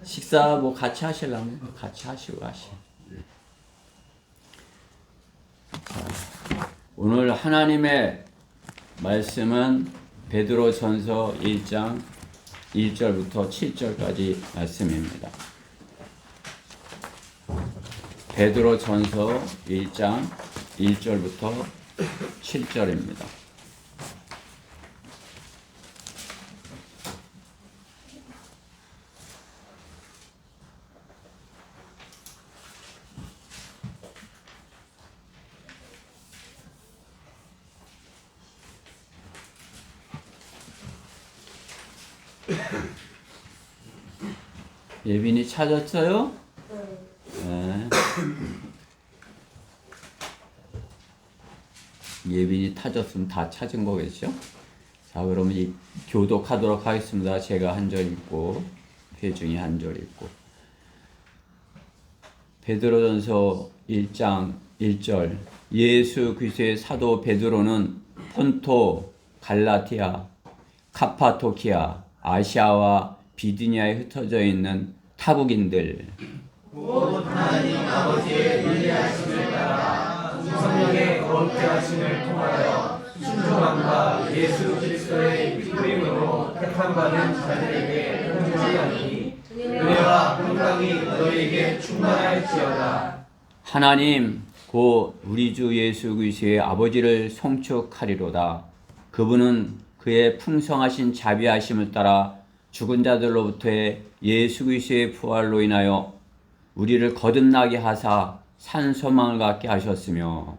식사 뭐 같이 하시려면 같이 하시고 가시. 오늘 하나님의 말씀은 베드로전서 1장 1절부터 7절까지 말씀입니다. 베드로전서 1장 1절부터 7절입니다. 예빈이 찾았어요? 네. 예빈이 찾았으면 다 찾은 거겠죠? 자, 그러면 이 교독하도록 하겠습니다. 제가 한 절 읽고 회중이 한 절 읽고. 베드로전서 1장 1절. 예수 그리스도의 사도 베드로는 폰토, 갈라티아, 카파도키아, 아시아와 비두니아에 흩어져 있는 타국인들, 곧 하나님 아버지의 위대하심을 따라 성령의 거룩게 하심을 통하여 순종함과 예수 그리스도의 피부임으로 택함받은 자들에게 편지하니 은혜와 평강이 너희에게 충만할지어다. 하나님 곧 우리 주 예수 그리스도의 아버지를 송축하리로다. 그분은 그의 풍성하신 자비하심을 따라 죽은 자들로부터의 예수 그리스도의 부활로 인하여 우리를 거듭나게 하사 산 소망을 갖게 하셨으며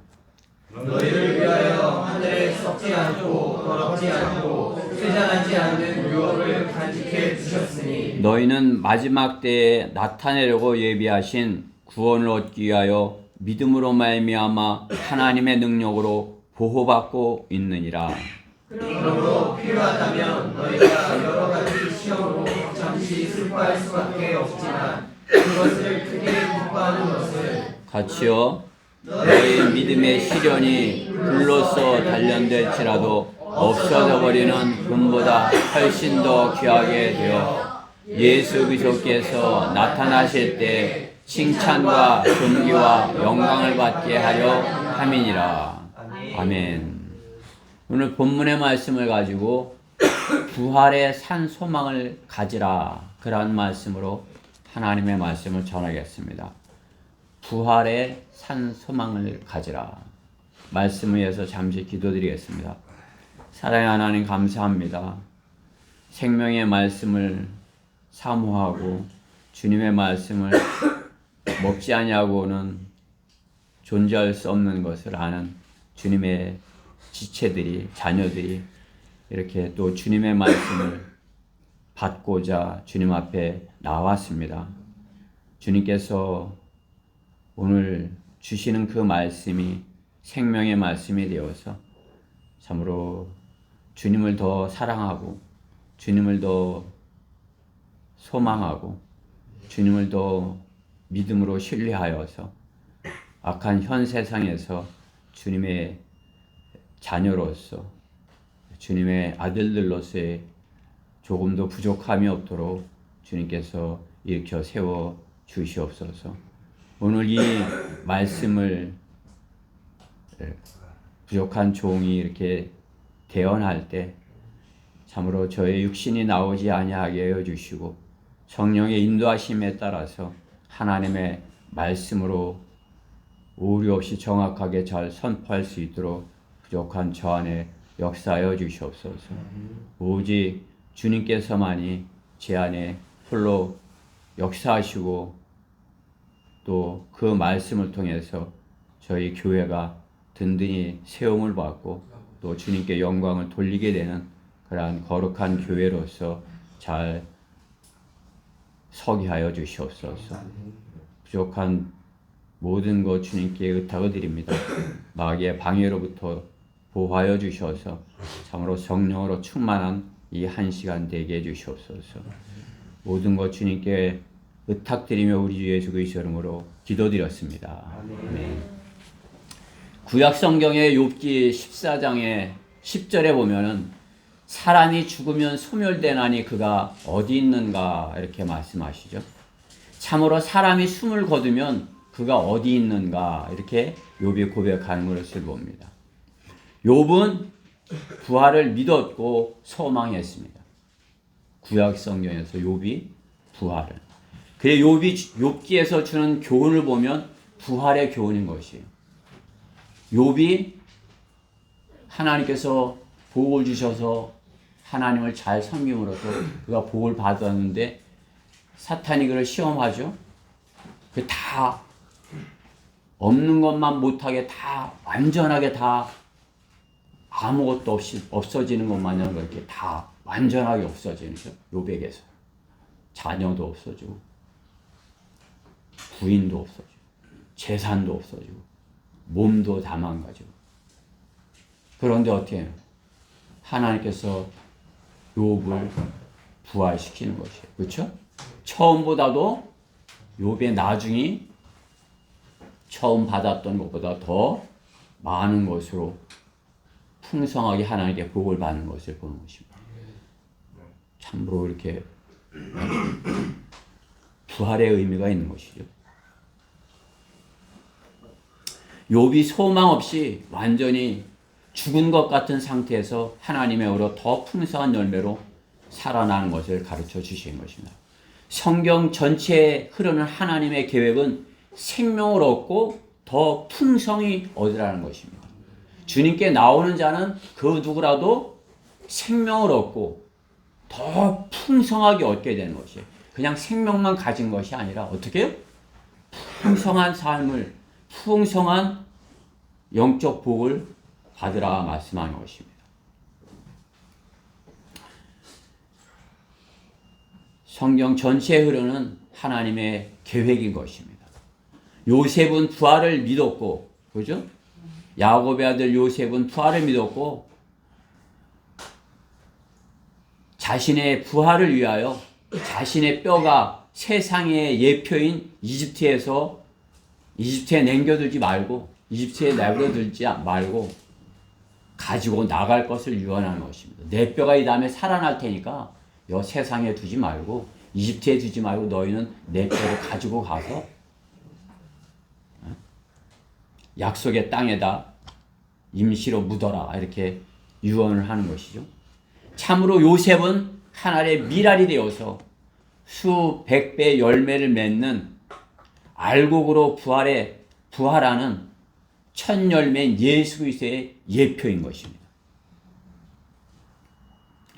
너희를 위하여 하늘에 썩지 않고 더럽지 않고 쇠잔하지 않는 유업을 간직해 주셨으니 너희는 마지막 때에 나타내려고 예비하신 구원을 얻기 위하여 믿음으로 말미암아 하나님의 능력으로 보호받고 있느니라. 그러므로 필요하다면 너희가 여러 가지 시험으로 잠시 슬퍼할 수밖에 없지만 그것을 크게 기뻐하는 것을 같이요. 너희 믿음의 시련이 불로써 단련될지라도 없어져 버리는 금보다 훨씬 더 귀하게 되어 예수 그리스도께서 나타나실 때 칭찬과 존귀와 영광을 받게 하려 함이니라. 아멘. 오늘 본문의 말씀을 가지고 부활의 산 소망을 가지라, 그러한 말씀으로 하나님의 말씀을 전하겠습니다. 부활의 산 소망을 가지라. 말씀 위해서 잠시 기도드리겠습니다. 사랑의 하나님 감사합니다. 생명의 말씀을 사모하고 주님의 말씀을 먹지 아니하고는 존재할 수 없는 것을 아는 주님의 지체들이, 자녀들이 이렇게 또 주님의 말씀을 받고자 주님 앞에 나왔습니다. 주님께서 오늘 주시는 그 말씀이 생명의 말씀이 되어서 참으로 주님을 더 사랑하고 주님을 더 소망하고 주님을 더 믿음으로 신뢰하여서 악한 현 세상에서 주님의 자녀로서 주님의 아들들로서의 조금도 부족함이 없도록 주님께서 일으켜 세워 주시옵소서. 오늘 이 말씀을 부족한 종이 이렇게 대언할 때 참으로 저의 육신이 나오지 아니하게 하여 주시고 성령의 인도하심에 따라서 하나님의 말씀으로 오류 없이 정확하게 잘 선포할 수 있도록 부족한 저 안에 역사하여 주시옵소서. 오직 주님께서만이 제 안에 홀로 역사하시고 또 그 말씀을 통해서 저희 교회가 든든히 세움을 받고 또 주님께 영광을 돌리게 되는 그러한 거룩한 교회로서 잘 서게 하여 주시옵소서. 부족한 모든 것 주님께 의탁을 드립니다. 마귀의 방해로부터 보호하여 주셔서 참으로 성령으로 충만한 이 한 시간 되게 해주시옵소서. 모든 것 주님께 의탁드리며 우리 주 예수 그리스도 이름으로 기도드렸습니다. 아멘. 구약 성경의 욥기 14장의 10절에 보면은 사람이 죽으면 소멸되나니 그가 어디 있는가 이렇게 말씀하시죠. 참으로 사람이 숨을 거두면 그가 어디 있는가 이렇게 욥이 고백하는 것을 봅니다. 욥은 부활을 믿었고 소망했습니다. 구약 성경에서 욥이 부활을. 그래 욥이 욥기에서 주는 교훈을 보면 부활의 교훈인 것이에요. 욥이 하나님께서 복을 주셔서 하나님을 잘 섬김으로써 그가 복을 받았는데 사탄이 그를 시험하죠. 그 다 없는 것만 못하게 다 완전하게 다 아무것도 없이 없어지는 것 마냥 그렇게 다 완전하게 없어지는 거죠. 욥에게서 자녀도 없어지고 부인도 없어지고 재산도 없어지고 몸도 다 망가지고. 그런데 어떻게 해요? 하나님께서 욥을 부활시키는 것이에요. 그렇죠? 처음보다도 욥의 나중이 처음 받았던 것보다 더 많은 것으로 풍성하게 하나님께 복을 받는 것을 보는 것입니다. 참으로 이렇게 부활의 의미가 있는 것이죠. 욥이 소망 없이 완전히 죽은 것 같은 상태에서 하나님의 의로 더 풍성한 열매로 살아나는 것을 가르쳐 주신 것입니다. 성경 전체에 흐르는 하나님의 계획은 생명을 얻고 더 풍성히 얻으라는 것입니다. 주님께 나오는 자는 그 누구라도 생명을 얻고 더 풍성하게 얻게 되는 것이에요. 그냥 생명만 가진 것이 아니라 어떻게 해요? 풍성한 삶을, 풍성한 영적 복을 받으라 말씀하는 것입니다. 성경 전체에 흐르는 하나님의 계획인 것입니다. 요셉은 부활을 믿었고, 그죠? 야곱의 아들 요셉은 부활을 믿었고, 자신의 부활을 위하여 자신의 뼈가 세상의 예표인 이집트에 남겨두지 말고, 이집트에 내버려두지 말고, 가지고 나갈 것을 유언하는 것입니다. 내 뼈가 이 다음에 살아날 테니까, 여 세상에 두지 말고, 이집트에 두지 말고, 너희는 내 뼈를 가지고 가서, 약속의 땅에다 임시로 묻어라. 이렇게 유언을 하는 것이죠. 참으로 요셉은 하나의 미랄이 되어서 수백 배 열매를 맺는 알곡으로 부활하는 첫 열매인 예수 그리스도의 예표인 것입니다.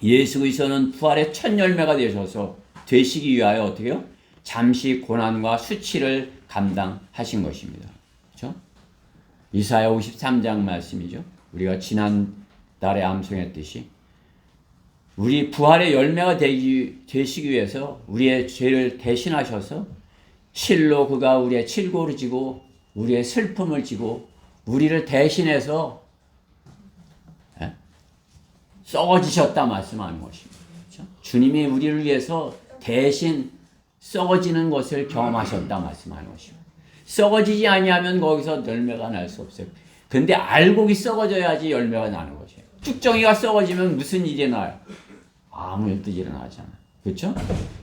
예수 그리스도는 부활의 첫 열매가 되시기 위하여 어떻게 해요? 잠시 고난과 수치를 감당하신 것입니다. 그렇죠? 이사야 53장 말씀이죠. 우리가 지난달에 암송했듯이 우리 부활의 열매가 되시기 위해서 우리의 죄를 대신하셔서 실로 그가 우리의 칠고를 지고 우리의 슬픔을 지고 우리를 대신해서 썩어지셨다 말씀하는 것입니다. 그렇죠? 주님이 우리를 위해서 대신 썩어지는 것을 경험하셨다 말씀하는 것입니다. 썩어지지 아니하면 거기서 열매가 날 수 없어요. 근데 알곡이 썩어져야지 열매가 나는 것이에요. 쭉정이가 썩어지면 무슨 일이 나요? 아무 일도 일어나잖아요. 그렇죠?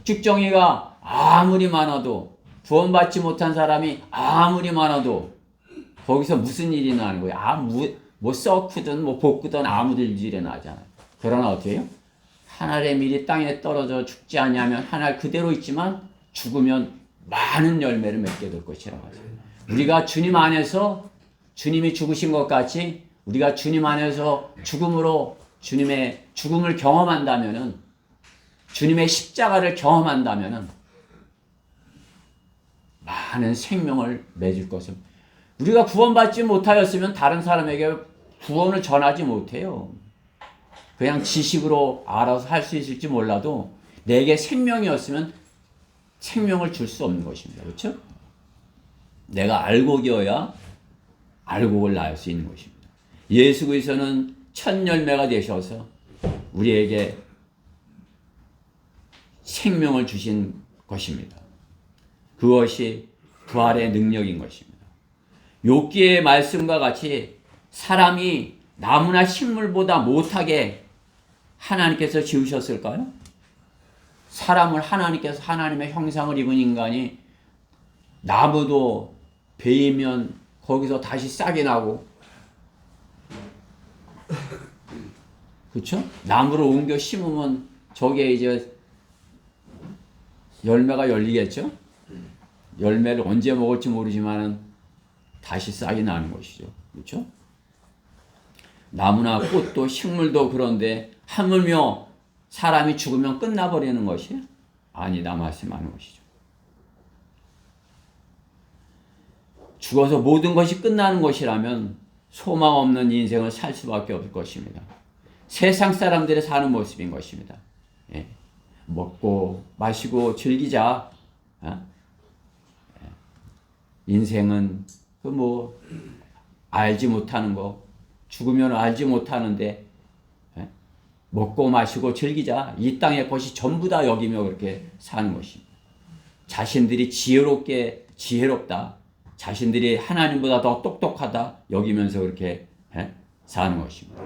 쭉정이가 아무리 많아도 구원받지 못한 사람이 아무리 많아도 거기서 무슨 일이 나는 거예요? 뭐 썩든 뭐 볶든 아무 일도 일어나잖아요. 그러나 어떻게 해요? 하늘의 밀이 땅에 떨어져 죽지 아니하면 하늘 그대로 있지만 죽으면 많은 열매를 맺게 될 것이라고 하죠. 우리가 주님 안에서 주님이 죽으신 것 같이 우리가 주님 안에서 죽음으로 주님의 죽음을 경험한다면은 주님의 십자가를 경험한다면은 많은 생명을 맺을 것을 우리가 구원받지 못하였으면 다른 사람에게 구원을 전하지 못해요. 그냥 지식으로 알아서 할 수 있을지 몰라도 내게 생명이었으면 생명을 줄 수 없는 것입니다. 그렇죠? 내가 알곡이어야 알곡을 낳을 수 있는 것입니다. 예수 그리스도는 첫 열매가 되셔서 우리에게 생명을 주신 것입니다. 그것이 부활의 능력인 것입니다. 욥기의 말씀과 같이 사람이 나무나 식물보다 못하게 하나님께서 지으셨을까요? 사람을 하나님께서 하나님의 형상을 입은 인간이 나무도 베이면 거기서 다시 싹이 나고, 그렇죠? 나무를 옮겨 심으면 저게 이제 열매가 열리겠죠? 열매를 언제 먹을지 모르지만은 다시 싹이 나는 것이죠. 그렇죠? 나무나 꽃도 식물도 그런데 하물며 사람이 죽으면 끝나버리는 것이 아니다 말씀하는 것이죠. 죽어서 모든 것이 끝나는 것이라면 소망 없는 인생을 살 수밖에 없을 것입니다. 세상 사람들이 사는 모습인 것입니다. 예. 먹고 마시고 즐기자. 인생은 알지 못하는 거, 죽으면 알지 못하는데 먹고 마시고 즐기자. 이 땅의 것이 전부 다 여기며 그렇게 사는 것입니다. 자신들이 지혜롭다. 자신들이 하나님보다 더 똑똑하다 여기면서 그렇게 사는 것입니다.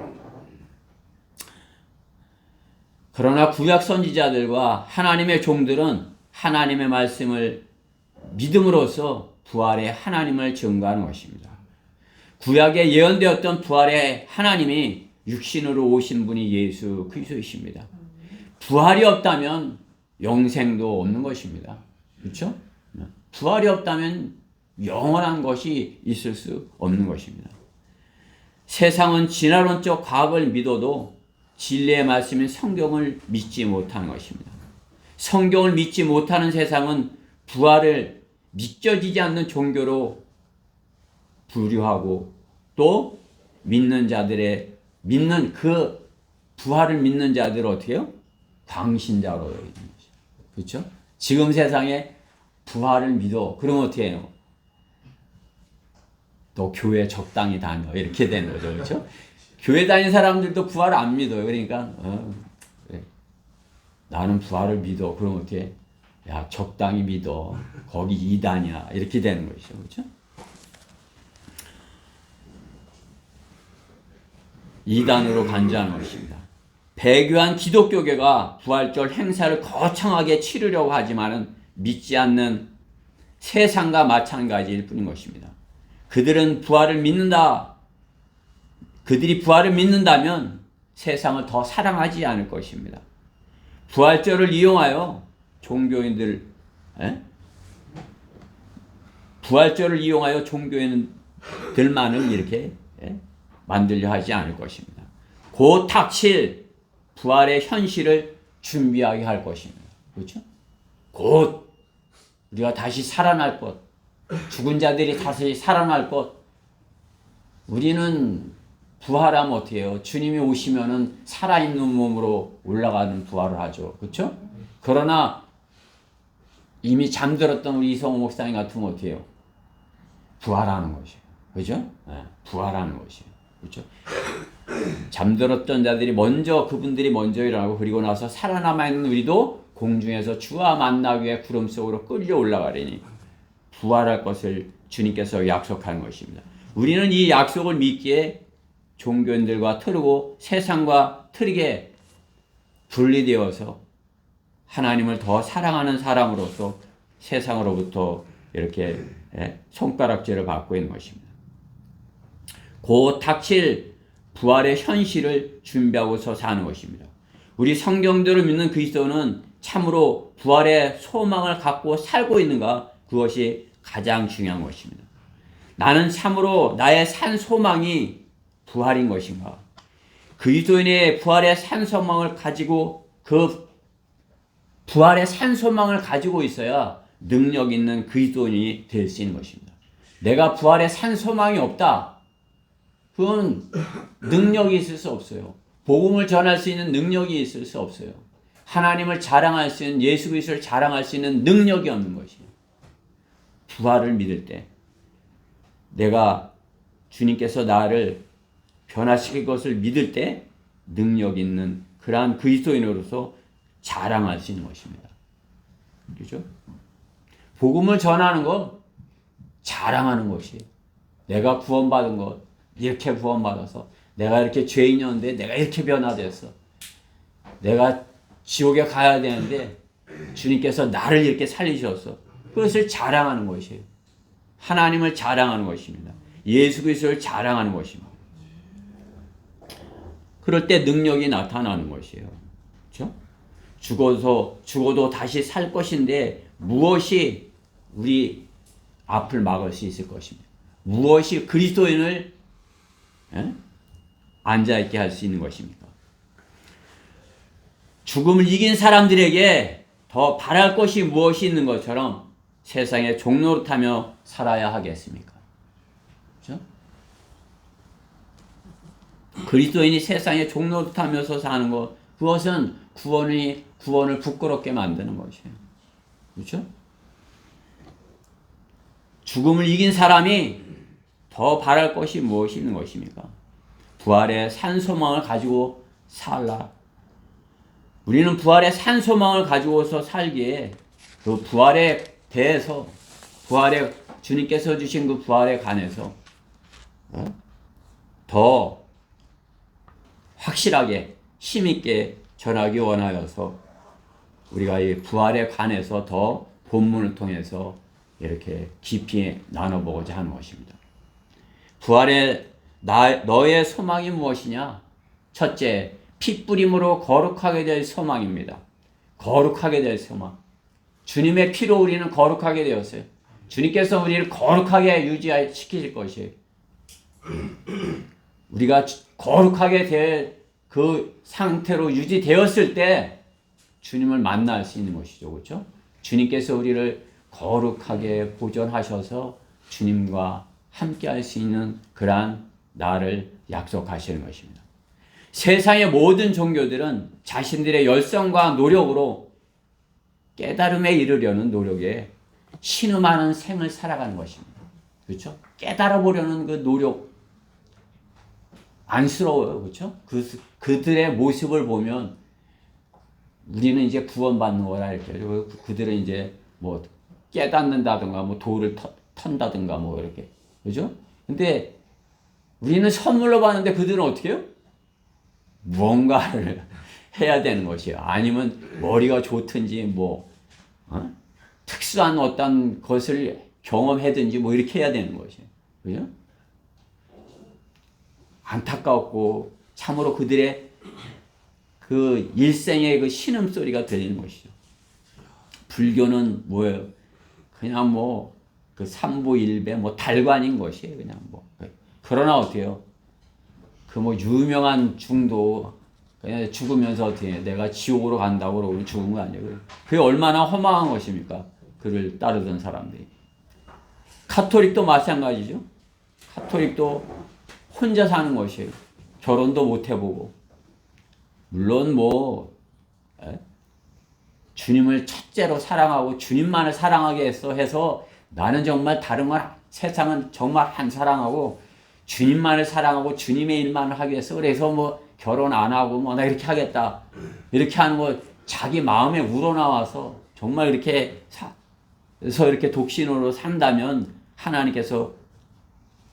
그러나 구약 선지자들과 하나님의 종들은 하나님의 말씀을 믿음으로써 부활의 하나님을 증거하는 것입니다. 구약에 예언되었던 부활의 하나님이 육신으로 오신 분이 예수 그리스도이십니다. 부활이 없다면 영생도 없는 것입니다. 그렇죠? 부활이 없다면 영원한 것이 있을 수 없는 것입니다. 세상은 진화론적 과학을 믿어도 진리의 말씀인 성경을 믿지 못하는 것입니다. 성경을 믿지 못하는 세상은 부활을 믿겨지지 않는 종교로 부류하고 또 믿는 그 부활을 믿는 자들을 어떻게 해요? 광신자로 여기는 거죠. 그렇죠? 지금 세상에 부활을 믿어. 그러면 어떻게 해요? 또 교회 적당히 다녀. 이렇게 되는 거죠. 그렇죠? 교회 다니는 사람들도 부활을 안 믿어요. 그러니까 그래. 나는 부활을 믿어. 그러면 어떻게 해? 야, 적당히 믿어. 거기 이단이야. 이렇게 되는 것이죠. 그렇죠? 이단으로 간주하는 것입니다. 배교한 기독교계가 부활절 행사를 거창하게 치르려고 하지만은 믿지 않는 세상과 마찬가지일 뿐인 것입니다. 그들은 부활을 믿는다. 그들이 부활을 믿는다면 세상을 더 사랑하지 않을 것입니다. 부활절을 이용하여 부활절을 이용하여 종교인들만을 이렇게 만들려 하지 않을 것입니다. 곧 닥칠 부활의 현실을 준비하게 할 것입니다. 그렇죠? 곧 우리가 다시 살아날 것, 죽은 자들이 다시 살아날 것. 우리는 부활하면 어떻게 해요? 주님이 오시면은 살아있는 몸으로 올라가는 부활을 하죠. 그렇죠? 그러나 이미 잠들었던 우리 이성호 목사님 같으면 어떻게 해요? 부활하는 것이에요. 그렇죠? 부활하는 것이에요. 그렇죠? 잠들었던 자들이 그분들이 먼저 일어나고 그리고 나서 살아남아 있는 우리도 공중에서 주와 만나기 위해 구름 속으로 끌려 올라가려니 부활할 것을 주님께서 약속하는 것입니다. 우리는 이 약속을 믿기에 종교인들과 틀고 세상과 틀게 분리되어서 하나님을 더 사랑하는 사람으로서 세상으로부터 이렇게 손가락질을 받고 있는 것입니다. 곧 닥칠 부활의 현실을 준비하고서 사는 것입니다. 우리 성경대로 믿는 그리스도는 참으로 부활의 소망을 갖고 살고 있는가? 그것이 가장 중요한 것입니다. 나는 참으로 나의 산 소망이 부활인 것인가? 그리스도인의 부활의 산 소망을 가지고 부활의 산 소망을 가지고 있어야 능력 있는 그리스도인이 될 수 있는 것입니다. 내가 부활의 산 소망이 없다. 그건 능력이 있을 수 없어요. 복음을 전할 수 있는 능력이 있을 수 없어요. 하나님을 자랑할 수 있는, 예수 그리스도를 자랑할 수 있는 능력이 없는 것이에요. 부활을 믿을 때 내가 주님께서 나를 변화시킬 것을 믿을 때 능력 있는 그러한 그리스도인으로서 자랑할 수 있는 것입니다. 그렇죠? 복음을 전하는 것, 자랑하는 것이에요. 내가 구원받은 것, 이렇게 구원받아서 내가 이렇게 죄인이었는데 내가 이렇게 변화됐어. 내가 지옥에 가야 되는데 주님께서 나를 이렇게 살리셨어. 그것을 자랑하는 것이에요. 하나님을 자랑하는 것입니다. 예수 그리스도를 자랑하는 것입니다. 그럴 때 능력이 나타나는 것이에요. 그렇죠? 죽어도 다시 살 것인데 무엇이 우리 앞을 막을 수 있을 것입니다. 무엇이 그리스도인을 앉아있게 할 수 있는 것입니까? 죽음을 이긴 사람들에게 더 바랄 것이 무엇이 있는 것처럼 세상에 종노릇하며 살아야 하겠습니까? 그렇죠? 그리스도인이 세상에 종노릇하면서 사는 것, 그것은 구원을 부끄럽게 만드는 것이에요. 그렇죠? 죽음을 이긴 사람이 더 바랄 것이 무엇이 있는 것입니까? 부활의 산소망을 가지고 살라. 우리는 부활의 산소망을 가지고서 살기에 그 부활에 대해서 주님께서 주신 그 부활에 관해서 더 확실하게 힘있게 전하기 원하여서 우리가 이 부활에 관해서 더 본문을 통해서 이렇게 깊이 나눠보고자 하는 것입니다. 부활에 너의 소망이 무엇이냐? 첫째, 피 뿌림으로 거룩하게 될 소망입니다. 거룩하게 될 소망. 주님의 피로 우리는 거룩하게 되었어요. 주님께서 우리를 거룩하게 유지시키실 것이에요. 우리가 거룩하게 될 그 상태로 유지되었을 때 주님을 만날 수 있는 것이죠. 그렇죠? 주님께서 우리를 거룩하게 보존하셔서 주님과 함께 할 수 있는 그러한 날을 약속하시는 것입니다. 세상의 모든 종교들은 자신들의 열성과 노력으로 깨달음에 이르려는 노력에 신음하는 생을 살아가는 것입니다. 그렇죠? 깨달아 보려는 그 노력 안쓰러워요. 그렇죠? 그들의 모습을 보면 우리는 이제 구원받는 거라 이렇게. 그들은 이제 뭐 깨닫는다든가 뭐 돌을 턴다든가 뭐 이렇게. 그죠? 근데 우리는 선물로 받는데 그들은 어떻게 해요? 무언가를 해야 되는 것이에요. 아니면 머리가 좋든지 뭐 특수한 어떤 것을 경험하든지 뭐 이렇게 해야 되는 것이에요. 그죠? 안타깝고 참으로 그들의 그 일생의 그 신음소리가 들리는 것이죠. 불교는 뭐예요? 그냥 뭐 그 삼보일배 뭐 달관인 것이에요. 그냥 뭐. 그러나 어때요? 그 뭐 유명한 중도 그냥 죽으면서 어떻게 내가 지옥으로 간다고 그러고 죽은 거 아니에요. 그게 얼마나 허망한 것입니까? 그를 따르던 사람들이. 카톨릭도 마찬가지죠. 카톨릭도 혼자 사는 것이에요. 결혼도 못 해보고. 물론 뭐 주님을 첫째로 사랑하고 주님만을 사랑하게 해서 나는 정말 다른 건 세상은 정말 안 사랑하고 주님만을 사랑하고 주님의 일만을 하기 위해서 그래서 뭐 결혼 안 하고 뭐 나 이렇게 하겠다 이렇게 하는 거 자기 마음에 우러나와서 정말 이렇게 그래서 이렇게 독신으로 산다면 하나님께서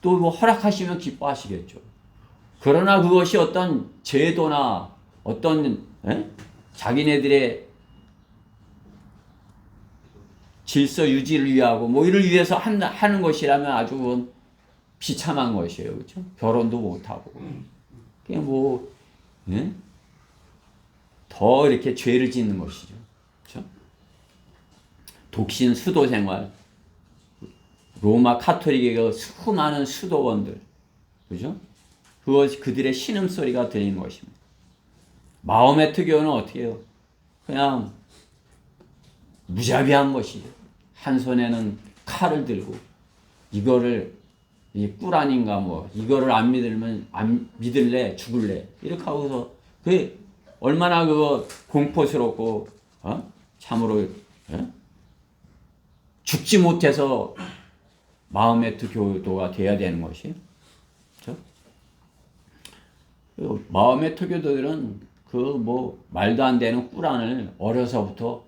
또 뭐 허락하시면 기뻐하시겠죠. 그러나 그것이 어떤 제도나 어떤 자기네들의 질서 유지를 위하고 뭐 이를 위해서 하는 것이라면 아주 비참한 것이에요. 그렇죠? 결혼도 못 하고. 그냥 뭐 더 이렇게 죄를 짓는 것이죠. 그렇죠? 독신 수도 생활. 로마 카톨릭의 수많은 수도원들. 그죠? 그것이 그들의 신음소리가 들리는 것입니다. 마호메 특교는 어떻게 해요? 그냥 무자비한 것이죠. 한 손에는 칼을 들고 이거를 이 꿀 아닌가 뭐 이거를 안 믿으면 안 믿을래 죽을래 이렇게 하고서 그 얼마나 그거 공포스럽고 참으로 죽지 못해서 마호메트 교도가 돼야 되는 것이에요. 그렇죠? 마호메트 교도들은 그 뭐 말도 안 되는 꾸란을 어려서부터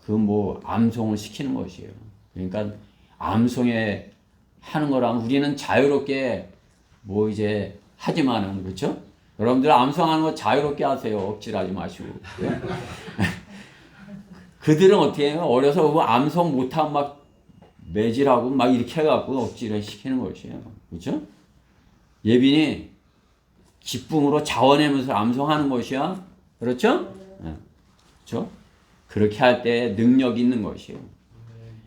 그 뭐 암송을 시키는 것이에요. 그러니까 암송에 하는 거랑 우리는 자유롭게 뭐 이제 하지만은 그렇죠? 여러분들 암송하는 거 자유롭게 하세요. 억지로 하지 마시고. 그들은 어떻게 해요? 어려서 뭐 암송 못하면 막 매질하고 막 이렇게 해갖고 억지로 시키는 것이에요. 그렇죠? 예빈이 기쁨으로 자원하면서 암송하는 것이야. 그렇죠? 그렇죠? 그렇게 할 때 능력이 있는 것이에요.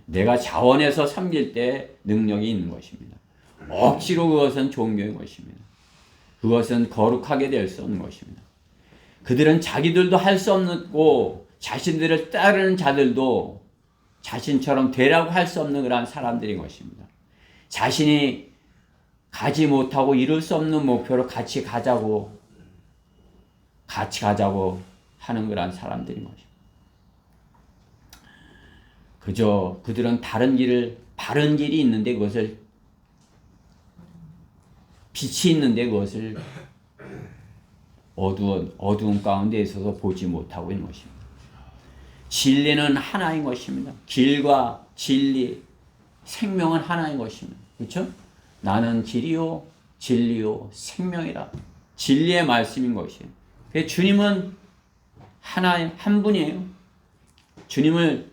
내가 자원해서 섬길 때 능력이 있는 것입니다. 억지로 그것은 종교의 것입니다. 그것은 거룩하게 될 수 없는 것입니다. 그들은 자기들도 할 수 없고 자신들을 따르는 자들도 자신처럼 되라고 할 수 없는 그러한 사람들인 것입니다. 자신이 가지 못하고 이룰 수 없는 목표로 같이 가자고 하는 그러한 사람들인 것입니다. 그저 그들은 바른 길이 있는데 그것을 빛이 있는데 그것을 어두운 가운데 있어서 보지 못하고 있는 것입니다. 진리는 하나인 것입니다. 길과 진리, 생명은 하나인 것입니다. 그렇죠? 나는 길이요, 진리요, 생명이라. 진리의 말씀인 것이에요. 주님은 한 분이에요. 주님을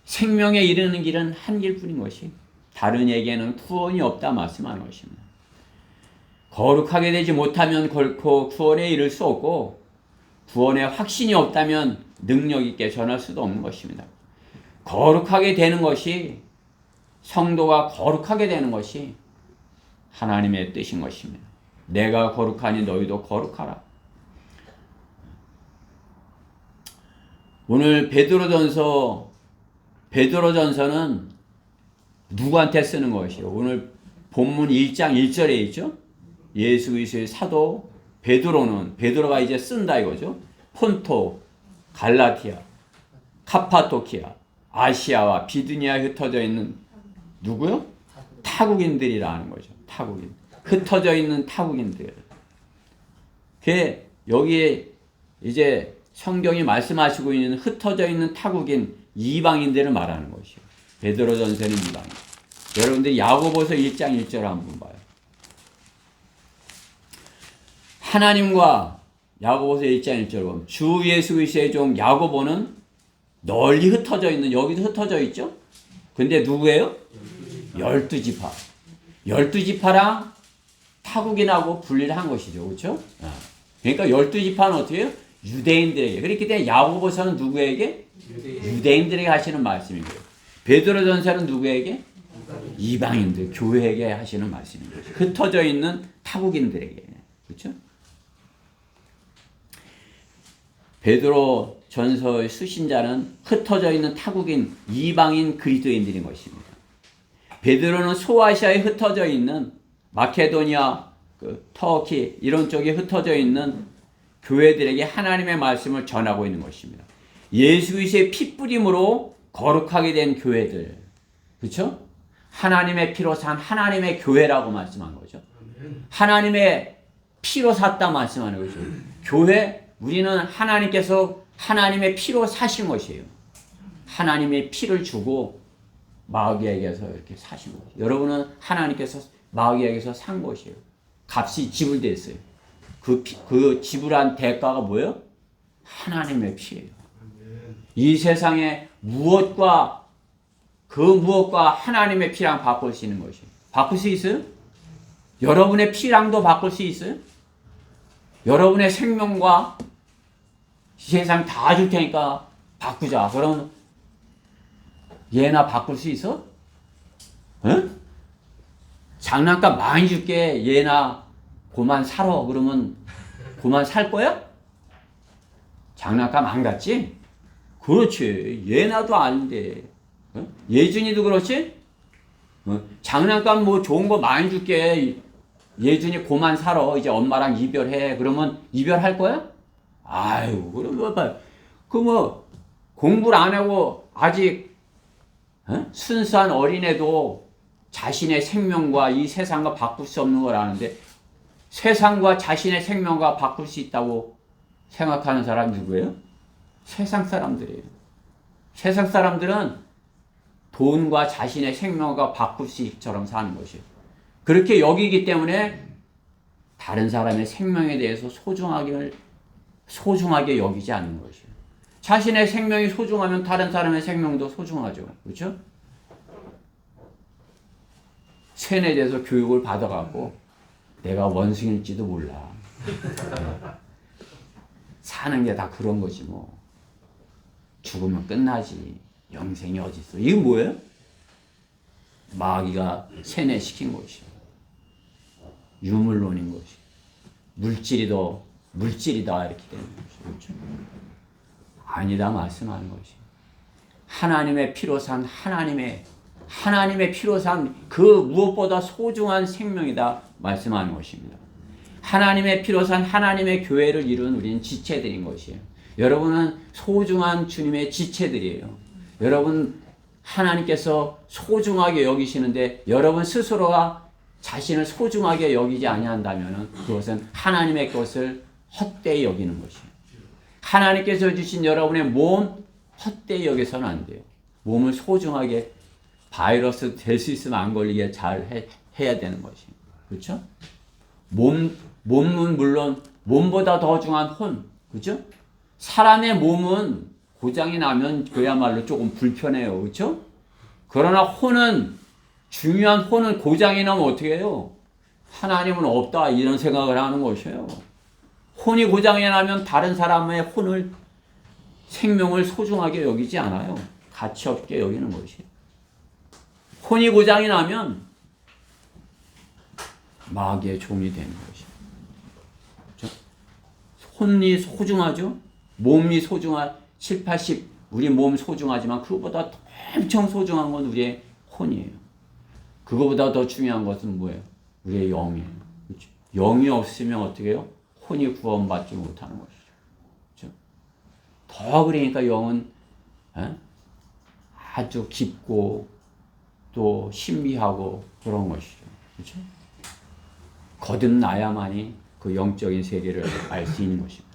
생명에 이르는 길은 한 길뿐인 것이 다른 에게는 구원이 없다 말씀하는 것입니다. 거룩하게 되지 못하면 결코 구원에 이를 수 없고 구원에 확신이 없다면 능력 있게 전할 수도 없는 것입니다. 거룩하게 되는 것이 성도가 거룩하게 되는 것이 하나님의 뜻인 것입니다. 내가 거룩하니 너희도 거룩하라. 오늘 베드로전서는 누구한테 쓰는 것이요? 오늘 본문 1장 1절에 있죠? 예수 그리스도의 사도 베드로가 이제 쓴다 이거죠. 폰토, 갈라티아, 카파도키아, 아시아와 비두니아에 흩어져 있는 누구요? 타국인들이라는 거죠. 타국인. 흩어져 있는 타국인들. 여기에 이제 성경이 말씀하시고 있는 흩어져 있는 타국인 이방인들을 말하는 것이요. 베드로전서는 이방인. 여러분들 야고보서 1장 1절 한번 봐요. 하나님과 야고보서 1장 1절 보면 주 예수 그리스도의 종 야고보는 널리 흩어져 있는, 여기도 흩어져 있죠? 근데 누구예요? 12지파. 12지파랑 타국인하고 분리를 한 것이죠. 그렇죠? 그러니까 12지파는 어떻게 해요? 유대인들에게. 그렇기 때문에 야고보서는 누구에게? 유대인들에게 하시는 말씀이고요. 베드로전서는 누구에게? 이방인들, 교회에게 하시는 말씀인 거죠. 흩어져 있는 타국인들에게. 그렇죠? 베드로 전서의 수신자는 흩어져 있는 타국인 이방인 그리스도인들인 것입니다. 베드로는 소아시아에 흩어져 있는 마케도니아, 터키 이런 쪽에 흩어져 있는 교회들에게 하나님의 말씀을 전하고 있는 것입니다. 예수 그리스도의 핏뿌림으로 거룩하게 된 교회들, 그렇죠? 하나님의 피로 산 하나님의 교회라고 말씀한 거죠. 하나님의 피로 샀다 말씀하는 거죠. 교회, 우리는 하나님께서 하나님의 피로 사신 것이에요. 하나님의 피를 주고 마귀에게서 이렇게 사신 거예요. 여러분은 하나님께서 마귀에게서 산 것이에요. 값이 지불됐어요. 그 지불한 대가가 뭐예요? 하나님의 피예요. 이 세상에 무엇과 하나님의 피랑 바꿀 수 있는 것이에요. 바꿀 수 있어요? 여러분의 피랑도 바꿀 수 있어요? 여러분의 생명과 세상 다 줄 테니까 바꾸자. 그럼 얘나 바꿀 수 있어? 응? 장난감 많이 줄게. 얘나 그만 사러. 그러면 그만 살 거야? 장난감 안 갔지? 그렇지. 얘나도 아닌데. 응? 예준이도 그렇지? 응? 장난감 뭐 좋은 거 많이 줄게. 예준이 그만 살아. 이제 엄마랑 이별해. 그러면 이별할 거야? 아유, 그럼 공부를 안 하고 아직 순수한 어린애도 자신의 생명과 이 세상과 바꿀 수 없는 걸 아는데 세상과 자신의 생명과 바꿀 수 있다고 생각하는 사람 누구예요? 세상 사람들이에요. 세상 사람들은 돈과 자신의 생명과 바꿀 수 있처럼 사는 것이에요. 그렇게 여기기 때문에 다른 사람의 생명에 대해서 소중하게 여기지 않는 것이에요. 자신의 생명이 소중하면 다른 사람의 생명도 소중하죠. 그렇죠? 세뇌돼서 교육을 받아갖고 내가 원숭일지도 몰라. 사는 게 다 그런 거지 뭐. 죽으면 끝나지. 영생이 어딨어. 이게 뭐예요? 마귀가 세뇌시킨 것이요. 유물론인 것이. 물질이다 이렇게 되는 것이죠. 그렇죠? 아니다 말씀하는 것이. 하나님의 피로 산 하나님의 피로 산 그 무엇보다 소중한 생명이다 말씀하는 것입니다. 하나님의 피로 산 하나님의 교회를 이룬 우리는 지체들인 것이에요. 여러분은 소중한 주님의 지체들이에요. 여러분 하나님께서 소중하게 여기시는데 여러분 스스로가 자신을 소중하게 여기지 아니한다면 그것은 하나님의 것을 헛되이 여기는 것이에요. 하나님께서 주신 여러분의 몸 헛되이 여기서는 안 돼요. 몸을 소중하게 바이러스 될 수 있으면 안 걸리게 잘 해야 되는 것이에요. 그렇죠? 몸은 물론 몸보다 더 중요한 혼. 그렇죠? 사람의 몸은 고장이 나면 그야말로 조금 불편해요. 그렇죠? 그러나 중요한 혼은 고장이 나면 어떻게 해요? 하나님은 없다 이런 생각을 하는 것이에요. 혼이 고장이 나면 다른 사람의 생명을 소중하게 여기지 않아요. 가치 없게 여기는 것이에요. 혼이 고장이 나면 마귀의 종이 되는 것이에요. 그렇죠? 혼이 소중하죠? 몸이 소중한 7, 80 우리 몸 소중하지만 그거보다 엄청 소중한 건 우리의 혼이에요. 그거보다 더 중요한 것은 뭐예요? 우리의 영이에요. 그렇죠? 영이 없으면 어떻게 해요? 혼이 구원받지 못하는 것이죠. 그렇죠? 더 그러니까 영은 아주 깊고 또 신비하고 그런 것이죠. 그렇죠? 거듭나야만이 그 영적인 세계를 알 수 있는 것입니다.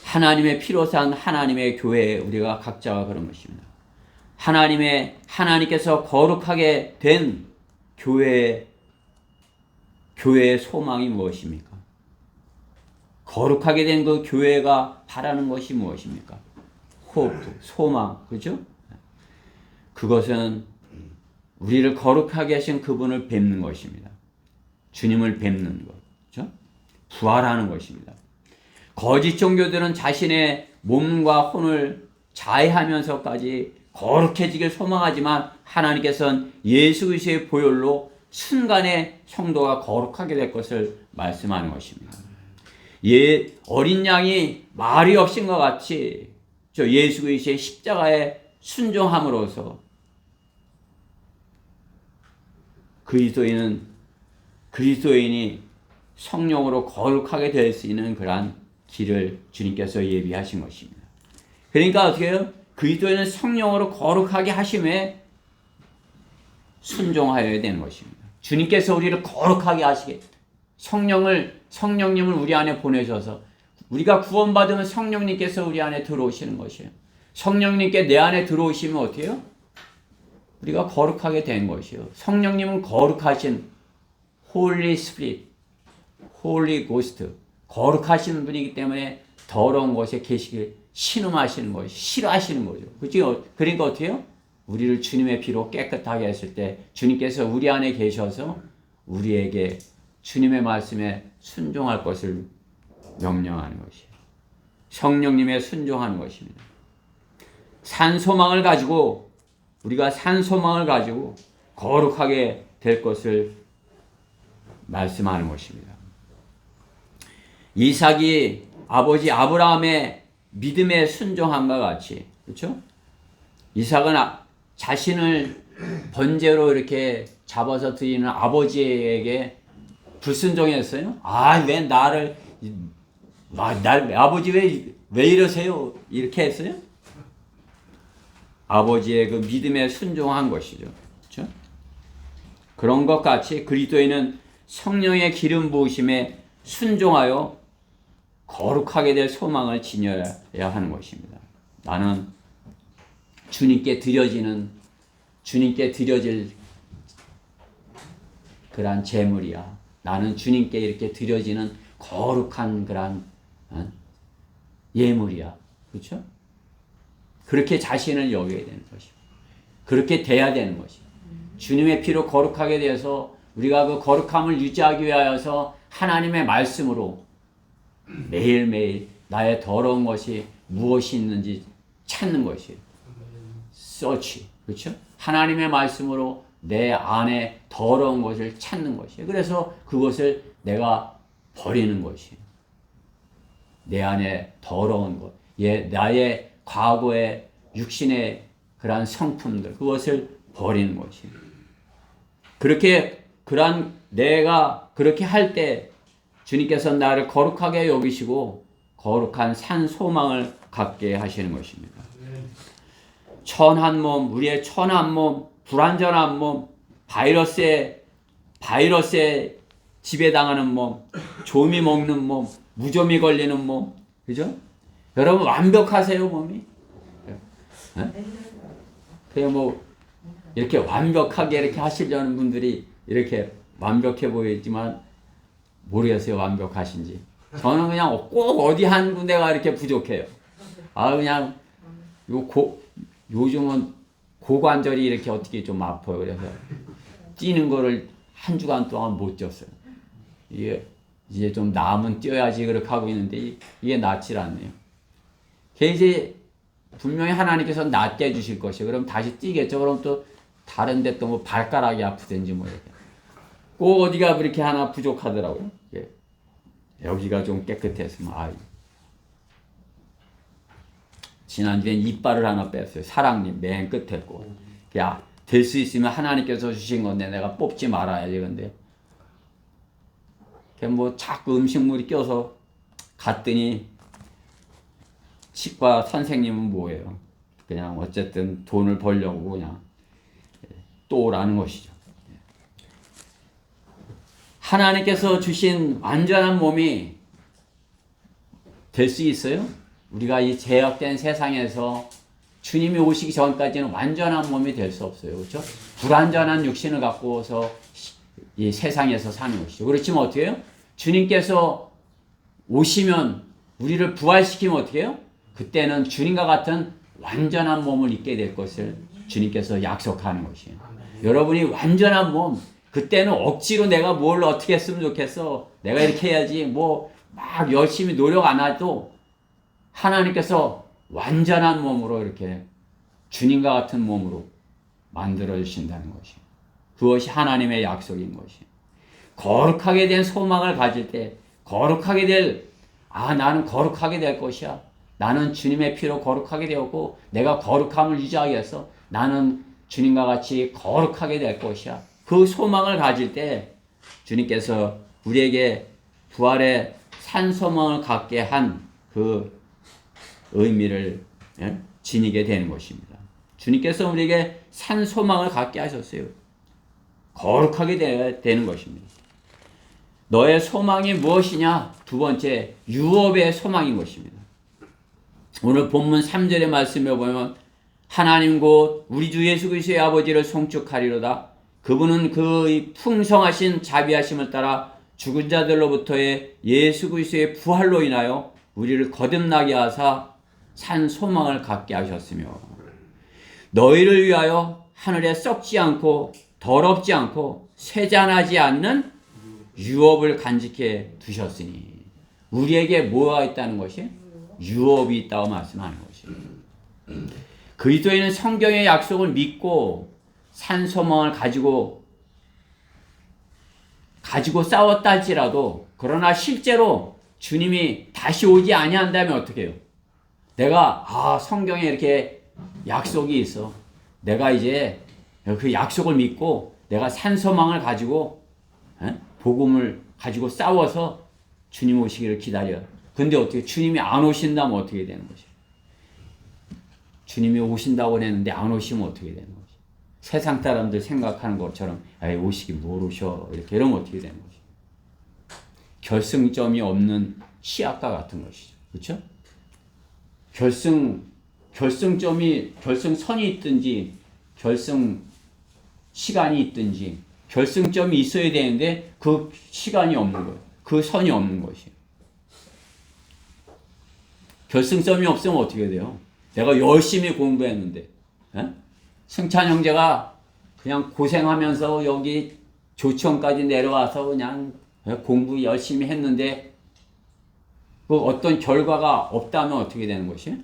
하나님의 피로 산 하나님의 교회에 우리가 각자가 그런 것입니다. 하나님께서 거룩하게 된 교회의 소망이 무엇입니까? 거룩하게 된 그 교회가 바라는 것이 무엇입니까? 호프, 소망, 그죠? 그것은 우리를 거룩하게 하신 그분을 뵙는 것입니다. 주님을 뵙는 것, 그죠? 부활하는 것입니다. 거짓 종교들은 자신의 몸과 혼을 자해하면서까지 거룩해지길 소망하지만 하나님께서는 예수 그리스도의 보혈로 순간에 성도가 거룩하게 될 것을 말씀하는 것입니다. 어린 양이 말이 없인 것 같이 예수 그리스도의 십자가에 순종함으로써 그리스도인이 성령으로 거룩하게 될 수 있는 그러한 길을 주님께서 예비하신 것입니다. 그러니까 어떻게 해요? 그리스도인은 성령으로 거룩하게 하심에 순종하여야 되는 것입니다. 주님께서 우리를 거룩하게 하시게 성령님을 우리 안에 보내셔서 우리가 구원받으면 성령님께서 우리 안에 들어오시는 것이에요. 성령님께 내 안에 들어오시면 어떻게 해요? 우리가 거룩하게 된 것이에요. 성령님은 거룩하신 Holy Spirit, Holy Ghost, 거룩하신 분이기 때문에 더러운 것에 계시길 신음하시는 것이 싫어하시는 거죠. 그렇죠? 그러니까 어떻게 해요? 우리를 주님의 피로 깨끗하게 했을 때 주님께서 우리 안에 계셔서 우리에게 주님의 말씀에 순종할 것을 명령하는 것이에요. 성령님의 순종하는 것입니다. 우리가 산 소망을 가지고 거룩하게 될 것을 말씀하는 것입니다. 이삭이 아버지 아브라함의 믿음에 순종함과 같이, 그렇죠? 이삭은 자신을 번제로 이렇게 잡아서 드리는 아버지에게 불순종했어요. 왜 아버지 왜 이러세요? 이렇게 했어요? 아버지의 그 믿음에 순종한 것이죠. 그렇죠? 그런 것 같이 그리스도인은 성령의 기름 부으심에 순종하여 거룩하게 될 소망을 지녀야 하는 것입니다. 나는 주님께 드려질 그러한 제물이야. 나는 주님께 이렇게 드려지는 거룩한 그러한 예물이야. 그렇죠? 그렇게 자신을 여겨야 되는 것이고 그렇게 돼야 되는 것이고 주님의 피로 거룩하게 되어서 우리가 그 거룩함을 유지하기 위하여서 하나님의 말씀으로 매일매일 나의 더러운 것이 무엇이 있는지 찾는 것이에요. 서치. 그렇죠? 하나님의 말씀으로 내 안에 더러운 것을 찾는 것이에요. 그래서 그것을 내가 버리는 것이에요. 내 안에 더러운 것, 나의 과거의 육신의 그러한 성품들, 그것을 버리는 것이에요. 내가 그렇게 할 때 주님께서 나를 거룩하게 여기시고 거룩한 산 소망을 갖게 하시는 것입니다. 천한 몸, 우리의 천한 몸, 불완전한 몸, 바이러스에 지배당하는 몸, 조미 먹는 몸, 무좀이 걸리는 몸, 그죠? 여러분 완벽하세요 몸이? 그냥 뭐 이렇게 완벽하게 이렇게 하시려는 분들이 이렇게 완벽해 보이지만 모르겠어요 완벽하신지. 저는 그냥 꼭 어디 한 군데가 이렇게 부족해요. 그냥 요즘은 고관절이 이렇게 어떻게 좀 아파요. 그래서 뛰는 거를 한 주간 동안 못 뛰었어요. 이제 좀 나으면 뛰어야지 그렇게 하고 있는데 이게 낫질 않네요. 이제 분명히 하나님께서 낫게 해주실 것이에요. 그럼 다시 뛰겠죠. 그럼 또 다른 데 또 뭐 발가락이 아프든지 뭐 이렇게. 꼭 어디가 그렇게 하나 부족하더라고요. 여기가 좀 깨끗했으면 지난주엔 이빨을 하나 뺐어요. 사랑니 맨 끝에 거. 될 수 있으면 하나님께서 주신 건데 내가 뽑지 말아야지. 근데 뭐 자꾸 음식물이 껴서 갔더니 치과 선생님은 뭐예요? 그냥 어쨌든 돈을 벌려고 그냥 또 오라는 것이죠. 하나님께서 주신 완전한 몸이 될 수 있어요? 우리가 이 죄악된 세상에서 주님이 오시기 전까지는 완전한 몸이 될 수 없어요. 그렇죠? 불완전한 육신을 갖고서 이 세상에서 사는 것이죠. 그렇지만 어떻게 해요? 주님께서 오시면 우리를 부활시키면 어떻게 해요? 그때는 주님과 같은 완전한 몸을 입게 될 것을 주님께서 약속하는 것이에요. 여러분이 완전한 몸, 그때는 억지로 내가 뭘 어떻게 했으면 좋겠어. 내가 이렇게 해야지. 뭐 막 열심히 노력 안 해도 하나님께서 완전한 몸으로 이렇게 주님과 같은 몸으로 만들어 주신다는 것이에요. 그것이 하나님의 약속인 것이에요. 거룩하게 된 소망을 가질 때 거룩하게 나는 거룩하게 될 것이야. 나는 주님의 피로 거룩하게 되었고 내가 거룩함을 유지하기 위해서 나는 주님과 같이 거룩하게 될 것이야. 그 소망을 가질 때 주님께서 우리에게 부활의 산 소망을 갖게 한 그 의미를 지니게 되는 것입니다. 주님께서 우리에게 산 소망을 갖게 하셨어요. 거룩하게 되는 것입니다. 너의 소망이 무엇이냐? 두 번째, 유업의 소망인 것입니다. 오늘 본문 3절의 말씀에 보면 하나님 곧 우리 주 예수 그리스도의 아버지를 송축하리로다. 그분은 그의 풍성하신 자비하심을 따라 죽은 자들로부터의 예수 그리스도의 부활로 인하여 우리를 거듭나게 하사 산 소망을 갖게 하셨으며 너희를 위하여 하늘에 썩지 않고 더럽지 않고 쇠잔하지 않는 유업을 간직해 두셨으니 우리에게 뭐가 있다는 것이? 유업이 있다고 말씀하는 것이에요. 그리스도인은 성경의 약속을 믿고 산 소망을 가지고 싸웠다 할지라도 그러나 실제로 주님이 다시 오지 아니한다면 어떻게 해요? 내가 성경에 이렇게 약속이 있어. 내가 이제 그 약속을 믿고 내가 산 소망을 가지고 복음을 가지고 싸워서 주님 오시기를 기다려. 근데 어떻게 주님이 안 오신다면 어떻게 되는 것이에요? 주님이 오신다고 했는데 안 오시면 어떻게 되는 것이에요? 세상 사람들 생각하는 것처럼 오시기 뭘 오셔 이렇게 이러면 어떻게 되는 것이에요? 결승점이 없는 시합과 같은 것이죠. 그렇죠? 결승선이 있든지 결승 시간이 있든지 결승점이 있어야 되는데 그 시간이 없는 거예요. 그 선이 없는 것이에요. 결승점이 없으면 어떻게 돼요? 내가 열심히 공부했는데, 에? 승찬 형제가 그냥 고생하면서 여기 조천까지 내려와서 그냥 공부 열심히 했는데 그 어떤 결과가 없다면 어떻게 되는 것이?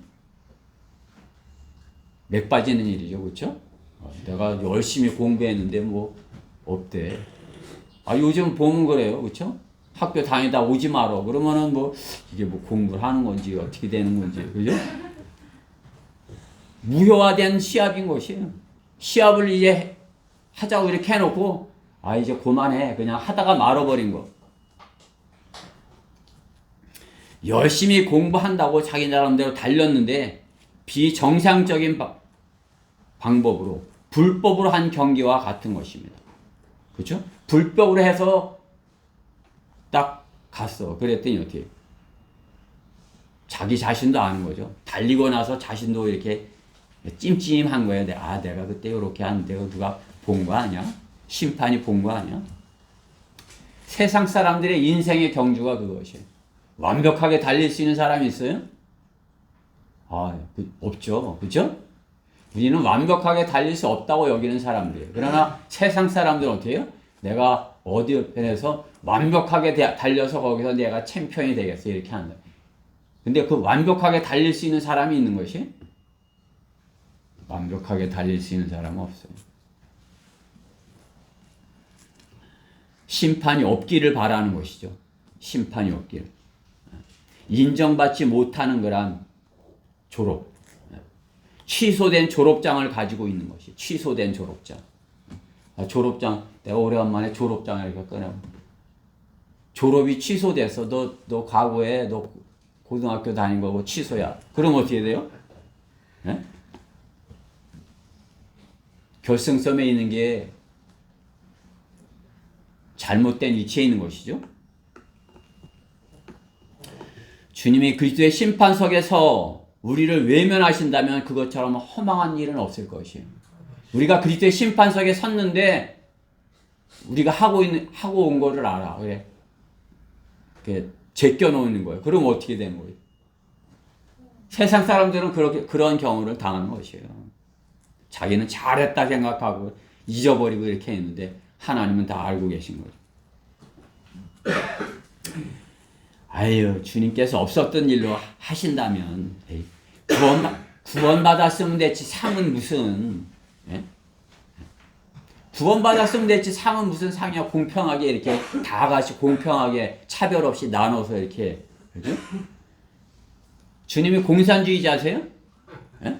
맥 빠지는 일이죠, 그렇죠? 내가 열심히 공부했는데 뭐 없대. 요즘 보면 그래요, 그렇죠? 학교 다니다 오지 마라. 그러면은 뭐 이게 뭐 공부를 하는 건지 어떻게 되는 건지, 그죠? 무효화된 시합인 것이에요. 시합을 이제 하자고 이렇게 해놓고 이제 그만해 그냥 하다가 말아버린 거. 열심히 공부한다고 자기 나름대로 달렸는데 비정상적인 방법으로 불법으로 한 경기와 같은 것입니다. 그렇죠? 불법으로 해서 딱 갔어. 그랬더니 어떻게? 자기 자신도 아는 거죠. 달리고 나서 자신도 이렇게 찜찜한 거예요. 내가 그때 이렇게 하는데 누가 본 거 아니야? 심판이 본 거 아니야? 세상 사람들의 인생의 경주가 그것이에요. 완벽하게 달릴 수 있는 사람이 있어요? 없죠. 그죠? 우리는 완벽하게 달릴 수 없다고 여기는 사람들이에요. 그러나 세상 사람들은 어떻게 해요? 내가 어디 편에서 완벽하게 달려서 거기서 내가 챔피언이 되겠어. 이렇게 한다. 근데 그 완벽하게 달릴 수 있는 사람이 있는 것이? 완벽하게 달릴 수 있는 사람은 없어요. 심판이 없기를 바라는 것이죠. 심판이 없기를. 인정받지 못하는 거란 졸업. 취소된 졸업장을 가지고 있는 것이. 취소된 졸업장. 졸업장, 내가 오래간만에 졸업장을 이렇게 꺼내. 졸업이 취소됐어. 너 과거에 너 고등학교 다닌 거고 취소야. 그럼 어떻게 돼요? 네? 결승점에 있는 게 잘못된 위치에 있는 것이죠. 주님이 그리스도의 심판석에서 우리를 외면하신다면 그것처럼 허망한 일은 없을 것이에요. 우리가 그리스도의 심판석에 섰는데 우리가 하고 온 거를 알아. 그래. 제껴 놓는 거예요. 그럼 어떻게 되는 거예요? 세상 사람들은 그런 경우를 당하는 것이에요. 자기는 잘했다 생각하고 잊어버리고 이렇게 했는데 하나님은 다 알고 계신 거죠. 주님께서 없었던 일로 하신다면 구원받았으면 됐지 상은 무슨, 예? 구원받았으면 됐지 상은 무슨 상이야. 공평하게 이렇게 다 같이 공평하게 차별 없이 나눠서 이렇게, 그죠? 주님이 공산주의자세요? 예?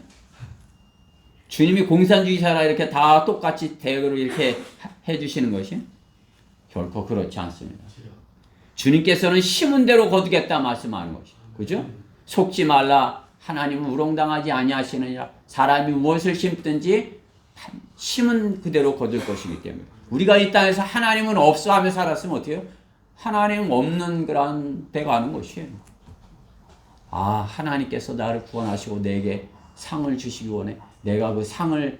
주님이 공산주의자라 이렇게 다 똑같이 대우를 이렇게 해주시는 것이? 결코 그렇지 않습니다. 주님께서는 심은 대로 거두겠다 말씀하는 것이죠. 그죠? 속지 말라. 하나님은 우롱당하지 아니하시느니라. 사람이 무엇을 심든지 심은 그대로 거둘 것이기 때문에. 우리가 이 땅에서 하나님은 없어 하며 살았으면 어떻게 해요? 하나님 없는 그런 데 가는 것이에요. 하나님께서 나를 구원하시고 내게 상을 주시기 원해. 내가 그 상을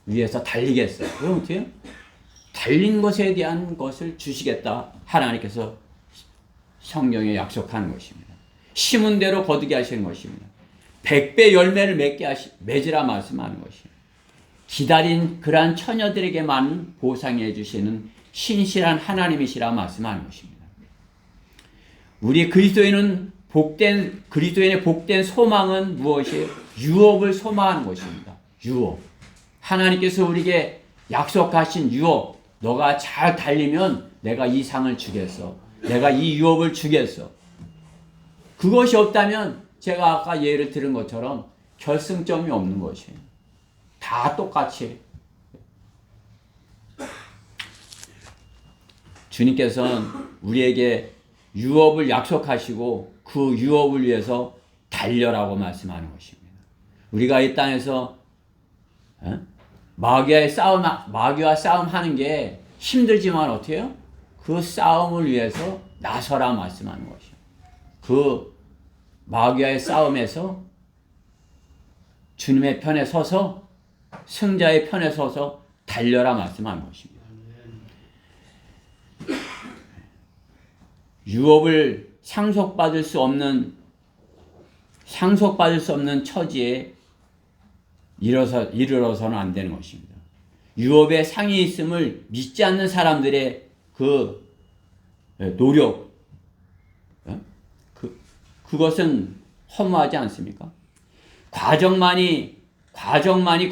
위해서 달리겠어. 그럼 어떻게 해요? 달린 것에 대한 것을 주시겠다. 하나님께서 성경에 약속하는 것입니다. 심은 대로 거두게 하시는 것입니다. 100배 열매를 맺으라 말씀하는 것입니다. 기다린 그러한 처녀들에게만 보상해 주시는 신실한 하나님이시라 말씀하는 것입니다. 우리 그리스도인의 복된 소망은 무엇이에요? 유업을 소망하는 것입니다. 유업. 하나님께서 우리에게 약속하신 유업. 너가 잘 달리면 내가 이 상을 주겠어. 내가 이 유업을 주겠어. 그것이 없다면 제가 아까 예를 들은 것처럼 결승점이 없는 것이에요. 다 똑같이. 주님께서는 우리에게 유업을 약속하시고 그 유업을 위해서 달려라고 말씀하는 것입니다. 우리가 이 땅에서 마귀와 싸움하는 게 힘들지만 어떻게 해요? 그 싸움을 위해서 나서라 말씀하는 것이에요. 그 마귀와의 싸움에서 주님의 편에 서서 승자의 편에 서서 달려라 말씀하는 것입니다. 유업을 상속받을 수 없는 상속받을 수 없는 처지에 이르러서는 안 되는 것입니다. 유업에 상이 있음을 믿지 않는 사람들의 그 노력, 그것은 허무하지 않습니까? 과정만이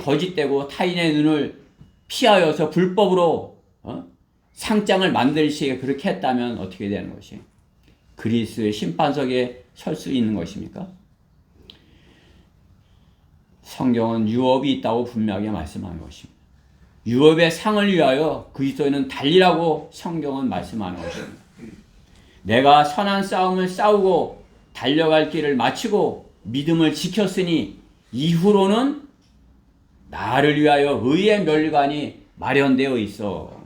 거짓되고 타인의 눈을 피하여서 불법으로 상장을 만들시게 그렇게 했다면 어떻게 되는 것이? 그리스도의 심판석에 설 수 있는 것입니까? 성경은 유업이 있다고 분명하게 말씀하는 것입니다. 유업의 상을 위하여 그리스도인은 달리라고 성경은 말씀하는 것입니다. 내가 선한 싸움을 싸우고 달려갈 길을 마치고 믿음을 지켰으니 이후로는 나를 위하여 의의 면류관이 마련되어 있어.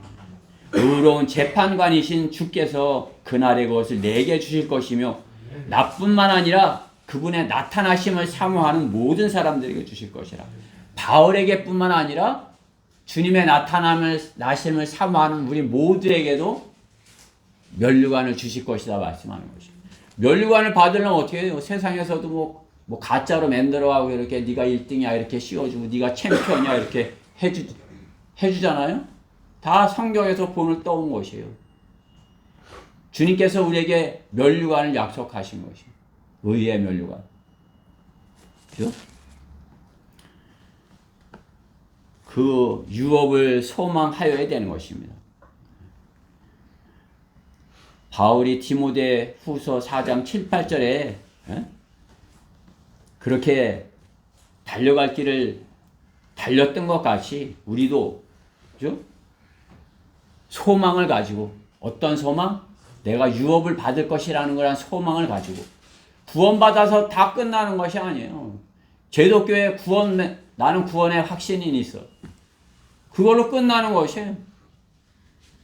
의로운 재판관이신 주께서 그날의 것을 내게 주실 것이며 나뿐만 아니라 그분의 나타나심을 사모하는 모든 사람들에게 주실 것이라. 바울에게 뿐만 아니라 주님의 나타나심을 사모하는 우리 모두에게도 면류관을 주실 것이다 말씀하는 것입니다. 면류관을 받으려면 어떻게 해요? 세상에서도 뭐 가짜로 만들어가고 이렇게 네가 1등이야 이렇게 씌워주고 네가 챔피언이야 이렇게 해주잖아요. 다 성경에서 본을 떠온 것이에요. 주님께서 우리에게 면류관을 약속하신 것이에요. 의의 면류관. 그죠? 그 유업을 소망하여야 되는 것입니다. 바울이 디모데 후서 4장 7, 8절에 그렇게 달려갈 길을 달렸던 것 같이 우리도 그죠? 소망을 가지고 어떤 소망? 내가 유업을 받을 것이라는 거란 소망을 가지고 구원받아서 다 끝나는 것이 아니에요. 제독교회 나는 구원의 확신이 있어. 그걸로 끝나는 것이에요.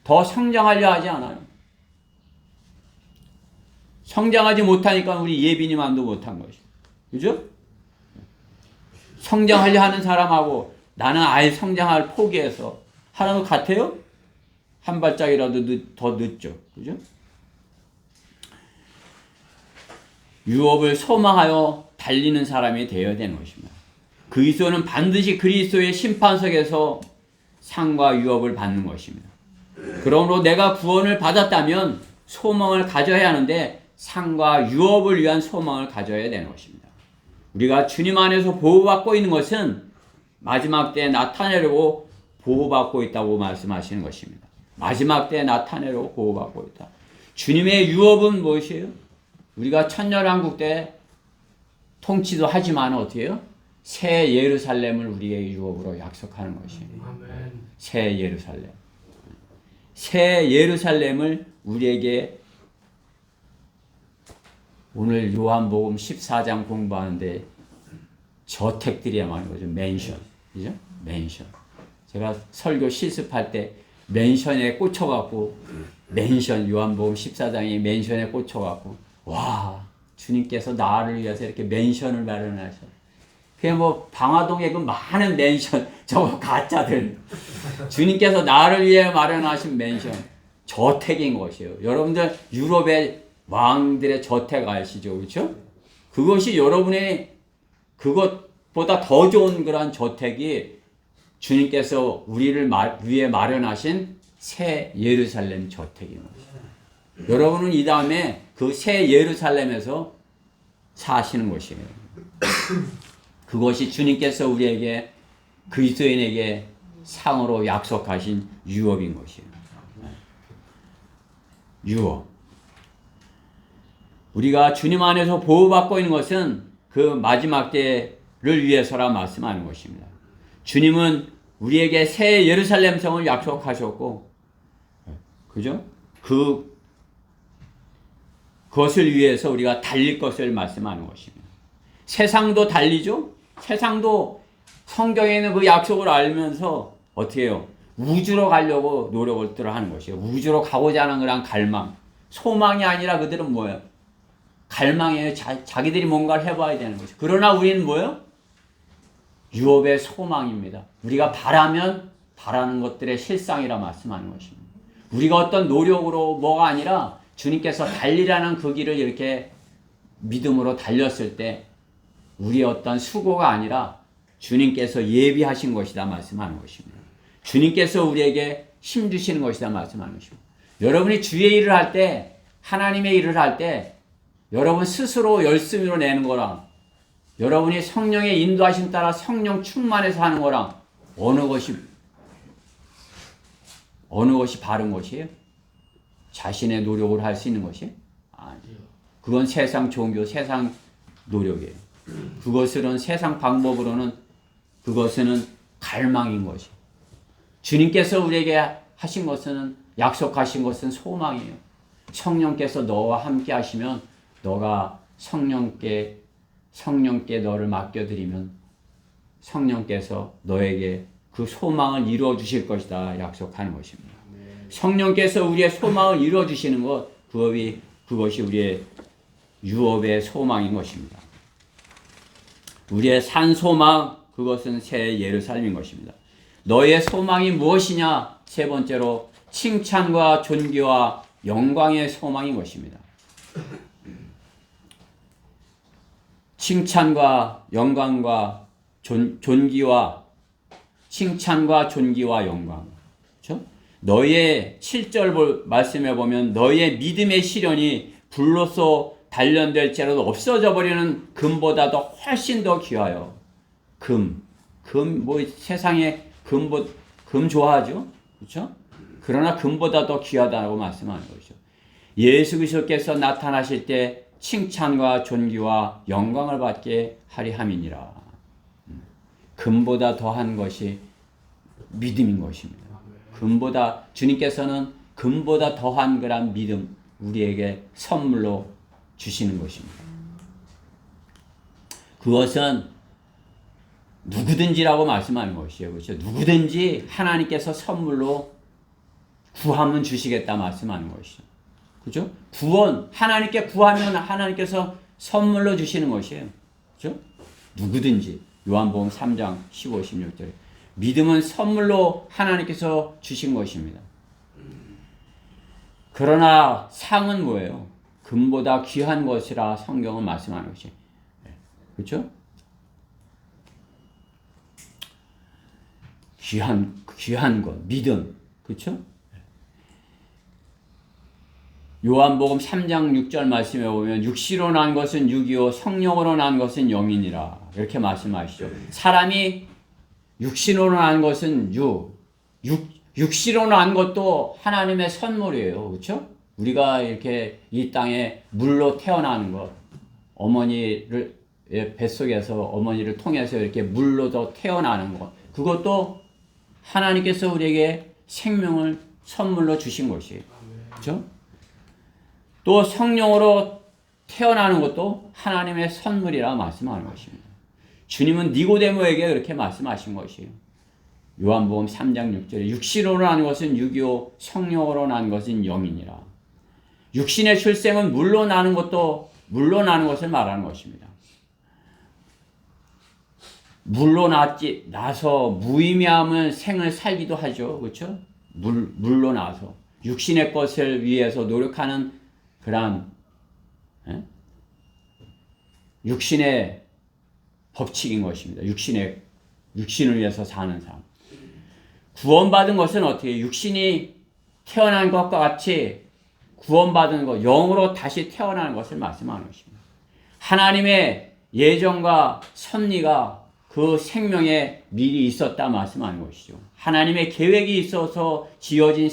더 성장하려 하지 않아요. 성장하지 못하니까 우리 예비님만도 못한 것이에요. 그죠? 성장하려 하는 사람하고 나는 아예 성장을 포기해서 하는 것 같아요? 한 발짝이라도 더 늦죠. 그죠? 유업을 소망하여 달리는 사람이 되어야 되는 것입니다. 그리스도는 반드시 그리스도의 심판석에서 상과 유업을 받는 것입니다. 그러므로 내가 구원을 받았다면 소망을 가져야 하는데 상과 유업을 위한 소망을 가져야 되는 것입니다. 우리가 주님 안에서 보호받고 있는 것은 마지막 때에 나타내려고 보호받고 있다고 말씀하시는 것입니다. 마지막 때에 나타내려고 보호받고 있다. 주님의 유업은 무엇이에요? 우리가 천년왕국 때 통치도 하지만 어떻게 해요? 새 예루살렘을 우리의 유업으로 약속하는 것이에요. 새 예루살렘. 새 예루살렘을 우리에게 오늘 요한복음 14장 공부하는데 저택들이야 말인 거죠. 맨션. 그죠? 맨션. 제가 설교 실습할 때 맨션에 꽂혀갖고 맨션 요한복음 14장에 맨션에 꽂혀갖고 와 주님께서 나를 위해서 이렇게 맨션을 마련하셔. 그게 뭐 방화동에 그 많은 맨션 저거 가짜들 주님께서 나를 위해 마련하신 맨션 저택인 것이에요. 여러분들 유럽의 왕들의 저택 아시죠? 그렇죠? 그것이 여러분의 그것보다 더 좋은 그런 저택이 주님께서 우리를 위해 마련하신 새 예루살렘 저택인 것이에요. 여러분은 이 다음에 그 새 예루살렘에서 사시는 것이에요. 그것이 주님께서 우리에게 그리스도인에게 상으로 약속하신 유업인 것이에요. 유업. 우리가 주님 안에서 보호받고 있는 것은 그 마지막 때를 위해서라 말씀하는 것입니다. 주님은 우리에게 새 예루살렘 성을 약속하셨고, 그죠? 그것을 위해서 우리가 달릴 것을 말씀하는 것입니다. 세상도 달리죠? 세상도 성경에 있는 그 약속을 알면서 어떻게 해요? 우주로 가려고 노력을 하는 것이에요. 우주로 가고자 하는 그런 갈망. 소망이 아니라 그들은 뭐예요? 갈망이에요. 자기들이 뭔가를 해봐야 되는 것이죠. 그러나 우리는 뭐예요? 유업의 소망입니다. 우리가 바라는 것들의 실상이라 말씀하는 것입니다. 우리가 어떤 노력으로 뭐가 아니라 주님께서 달리라는 그 길을 이렇게 믿음으로 달렸을 때 우리의 어떤 수고가 아니라 주님께서 예비하신 것이다 말씀하는 것입니다. 주님께서 우리에게 힘 주시는 것이다 말씀하는 것입니다. 여러분이 주의 일을 할 때, 하나님의 일을 할 때 여러분 스스로 열심히로 내는 거랑 여러분이 성령의 인도하심 따라 성령 충만해서 하는 거랑 어느 것이 바른 것이에요? 자신의 노력을 할 수 있는 것이? 아니요. 그건 세상 종교, 세상 노력이에요. 그것은 세상 방법으로는 그것은 갈망인 것이. 주님께서 우리에게 하신 것은 약속하신 것은 소망이에요. 성령께서 너와 함께 하시면 너가 성령께 너를 맡겨드리면 성령께서 너에게 그 소망을 이루어 주실 것이다 약속하는 것입니다. 성령께서 우리의 소망을 이루어 주시는 것, 그것이 우리의 유업의 소망인 것입니다. 우리의 산 소망, 그것은 새 예루살렘인 것입니다. 너의 소망이 무엇이냐? 세 번째로 칭찬과 존귀와 영광의 소망인 것입니다. 칭찬과 영광과 존귀와 칭찬과 존귀와 영광. 그렇죠? 너의 7절 말씀해 보면 너의 믿음의 시련이 불로써 단련될지라도 없어져 버리는 금보다 더 훨씬 더 귀하여. 금 세상에 금 좋아하죠? 그렇죠? 그러나 금보다 더 귀하다고 말씀하는 거죠. 예수 그리스도께서 나타나실 때 칭찬과 존귀와 영광을 받게 하리 함이니라. 금보다 더한 것이 믿음인 것입니다. 주님께서는 금보다 더한 그런 믿음 우리에게 선물로 주시는 것입니다. 그것은 누구든지라고 말씀하는 것이에요. 그렇죠? 누구든지 하나님께서 선물로 구하면 주시겠다 말씀하는 것이죠. 그죠? 하나님께 구하면 하나님께서 선물로 주시는 것이에요. 그죠? 누구든지. 요한복음 3장 15, 16절에. 믿음은 선물로 하나님께서 주신 것입니다. 그러나 상은 뭐예요? 금보다 귀한 것이라 성경은 말씀하는 것이. 그렇죠? 귀한 것, 믿음. 그렇죠? 요한복음 3장 6절 말씀에 보면 육시로 난 것은 육이요 성령으로 난 것은 영이니라. 이렇게 말씀하시죠. 사람이 육신으로 난 것은 육시로 난 것도 하나님의 선물이에요. 그렇죠? 우리가 이렇게 이 땅에 물로 태어나는 것, 어머니를 뱃속에서 어머니를 통해서 이렇게 물로도 태어나는 것, 그것도 하나님께서 우리에게 생명을 선물로 주신 것이에요. 그렇죠? 또 성령으로 태어나는 것도 하나님의 선물이라 말씀하는 것입니다. 주님은 니고데모에게 그렇게 말씀하신 것이에요. 요한복음 3장 6절에 육신으로 난 것은 육이요 성령으로 난 것은 영이니라. 육신의 출생은 물로 나는 것을 말하는 것입니다. 물로 나서 무의미함은 생을 살기도 하죠. 그렇죠? 물로 나서 육신의 것을 위해서 노력하는 그런 육신의 법칙인 것입니다. 육신을 위해서 사는 삶. 구원받은 것은 어떻게 육신이 태어난 것과 같이 구원받은 것, 영으로 다시 태어나는 것을 말씀하는 것입니다. 하나님의 예정과 섭리가 그 생명에 미리 있었다 말씀하는 것이죠. 하나님의 계획이 있어서 지어진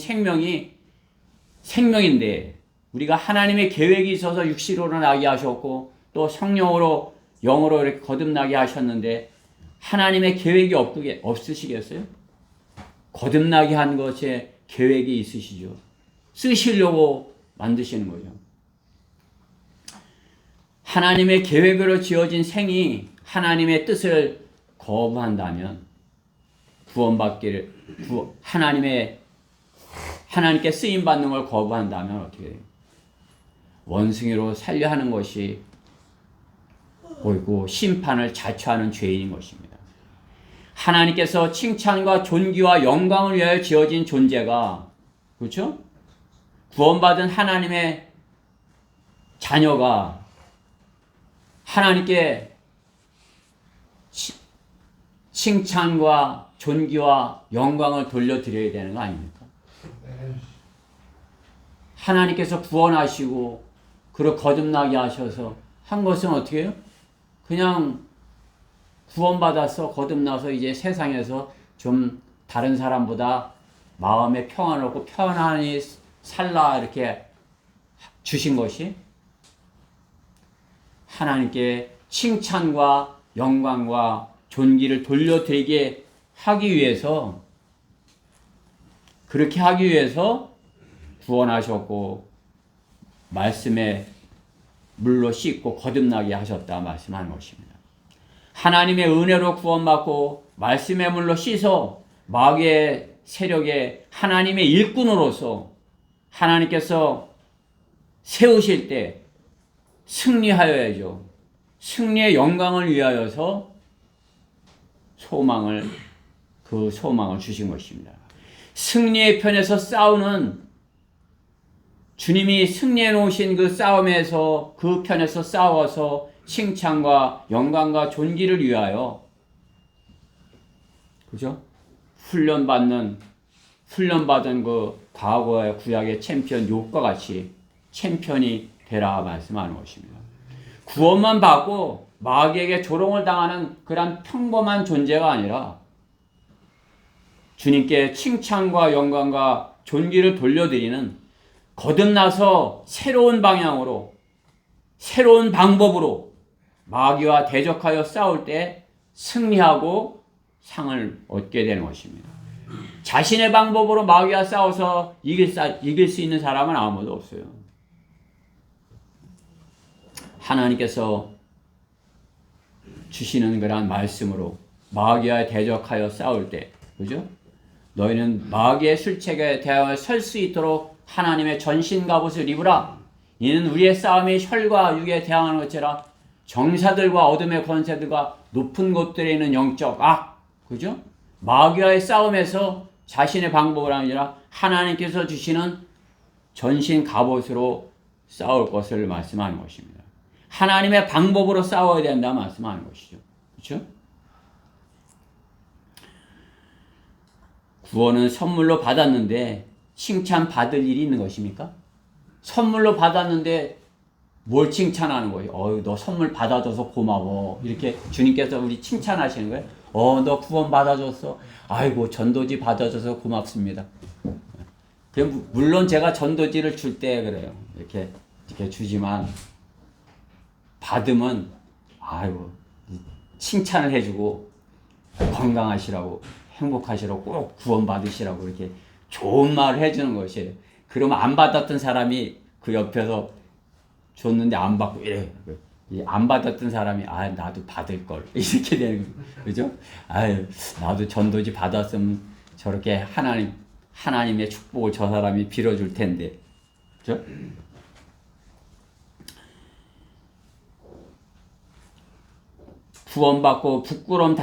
생명인데 우리가 하나님의 계획이 있어서 육신으로 나게 하셨고 또 성령으로 영으로 이렇게 거듭나게 하셨는데 하나님의 계획이 없으시겠어요? 거듭나게 한 것에 계획이 있으시죠. 쓰시려고 만드시는 거죠. 하나님의 계획으로 지어진 생이 하나님의 뜻을 거부한다면 하나님께 쓰임 받는 걸 거부한다면 어떻게 돼요? 원숭이로 살려 하는 것이 보이고 심판을 자초하는 죄인인 것입니다. 하나님께서 칭찬과 존귀와 영광을 위하여 지어진 존재가, 그렇죠? 구원받은 하나님의 자녀가 하나님께 칭찬과 존귀와 영광을 돌려드려야 되는 거 아닙니까? 하나님께서 구원하시고 그를 거듭나게 하셔서 한 것은 어떻게 해요? 그냥 구원받아서 거듭나서 이제 세상에서 좀 다른 사람보다 마음에 평안을 얻고 편안히 살라 이렇게 주신 것이 하나님께 칭찬과 영광과 존귀를 돌려드리게 하기 위해서, 그렇게 하기 위해서 구원하셨고 말씀에 물로 씻고 거듭나게 하셨다 말씀하는 것입니다. 하나님의 은혜로 구원받고 말씀의 물로 씻어 마귀의 세력에 하나님의 일꾼으로서 하나님께서 세우실 때 승리하여야죠. 승리의 영광을 위하여서 그 소망을 주신 것입니다. 승리의 편에서 싸우는, 주님이 승리해 놓으신 그 싸움에서, 그 편에서 싸워서 칭찬과 영광과 존귀를 위하여, 그죠? 훈련받은 그 과거의 구약의 챔피언 욥과 같이 챔피언이 되라 말씀하는 것입니다. 구원만 받고 마귀에게 조롱을 당하는 그런 평범한 존재가 아니라 주님께 칭찬과 영광과 존귀를 돌려드리는, 거듭나서 새로운 방향으로, 새로운 방법으로 마귀와 대적하여 싸울 때 승리하고 상을 얻게 되는 것입니다. 자신의 방법으로 마귀와 싸워서 이길 수 있는 사람은 아무도 없어요. 하나님께서 주시는 그런 말씀으로 마귀와 대적하여 싸울 때, 그죠? 너희는 마귀의 술책에 대하여 설 수 있도록 하나님의 전신 갑옷을 입으라. 이는 우리의 싸움이 혈과 육에 대항하는 것이라. 정사들과 어둠의 권세들과 높은 곳들에 있는 영적 악, 그죠? 마귀와의 싸움에서 자신의 방법을 아니라 하나님께서 주시는 전신 갑옷으로 싸울 것을 말씀하는 것입니다. 하나님의 방법으로 싸워야 된다 말씀하는 것이죠. 그렇죠? 구원은 선물로 받았는데 칭찬받을 일이 있는 것입니까? 선물로 받았는데 뭘 칭찬하는 거예요? 너 선물 받아줘서 고마워. 이렇게 주님께서 우리 칭찬하시는 거예요. 너 구원 받아줬어. 아이고, 전도지 받아줘서 고맙습니다. 물론 제가 전도지를 줄 때 그래요. 이렇게 주지만, 받으면, 아이고, 칭찬을 해주고, 건강하시라고, 행복하시라고, 꼭 구원 받으시라고 이렇게 좋은 말을 해주는 것이에요. 그러면 안 받았던 사람이 그 옆에서 줬는데 안 받고 이래. 안 받았던 사람이 나도 받을 걸 이렇게 되는 거죠. 그죠? 나도 전도지 받았으면 저렇게 하나님의 축복을 저 사람이 빌어줄 텐데. 그죠? 구원받고 부끄러움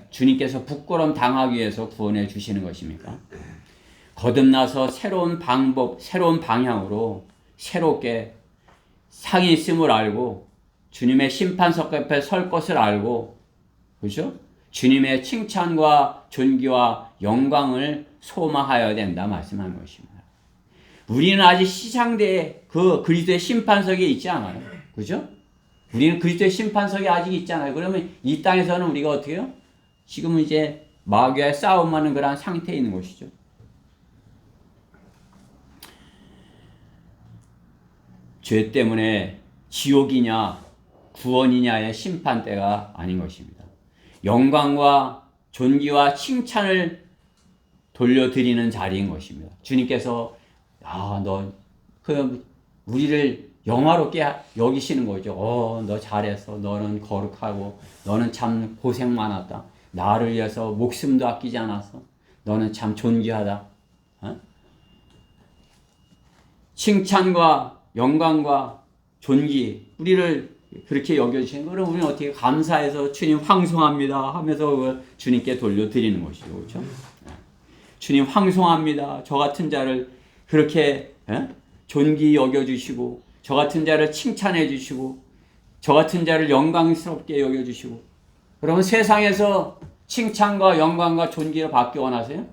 주님께서 부끄러움 당하기 위해서 구원해 주시는 것입니까? 거듭나서 새로운 방법, 새로운 방향으로 새롭게 상이 있음을 알고 주님의 심판석 앞에 설 것을 알고, 그죠? 주님의 칭찬과 존귀와 영광을 소망하여야 된다 말씀하는 것입니다. 우리는 아직 시상대에 그 그리스도의 심판석에 있지 않아요. 그죠? 우리는 그리스도의 심판석에 아직 있잖아요. 그러면 이 땅에서는 우리가 어떻게 해요? 지금은 이제 마귀와의 싸움하는 그런 상태에 있는 것이죠. 죄 때문에 지옥이냐 구원이냐의 심판대가 아닌 것입니다. 영광과 존귀와 칭찬을 돌려드리는 자리인 것입니다. 주님께서 우리를 영화롭게 여기시는 거죠. 너 잘했어. 너는 거룩하고 너는 참 고생 많았다. 나를 위해서 목숨도 아끼지 않았어. 너는 참 존귀하다. 칭찬과 영광과 존귀, 우리를 그렇게 여겨주시는 거를 우리는 어떻게 감사해서 주님 황송합니다 하면서 주님께 돌려드리는 것이죠. 그렇죠? 주님 황송합니다. 저 같은 자를 그렇게 존귀 여겨주시고, 저 같은 자를 칭찬해 주시고, 저 같은 자를 영광스럽게 여겨주시고, 그러면 세상에서 칭찬과 영광과 존귀를 받기 원하세요?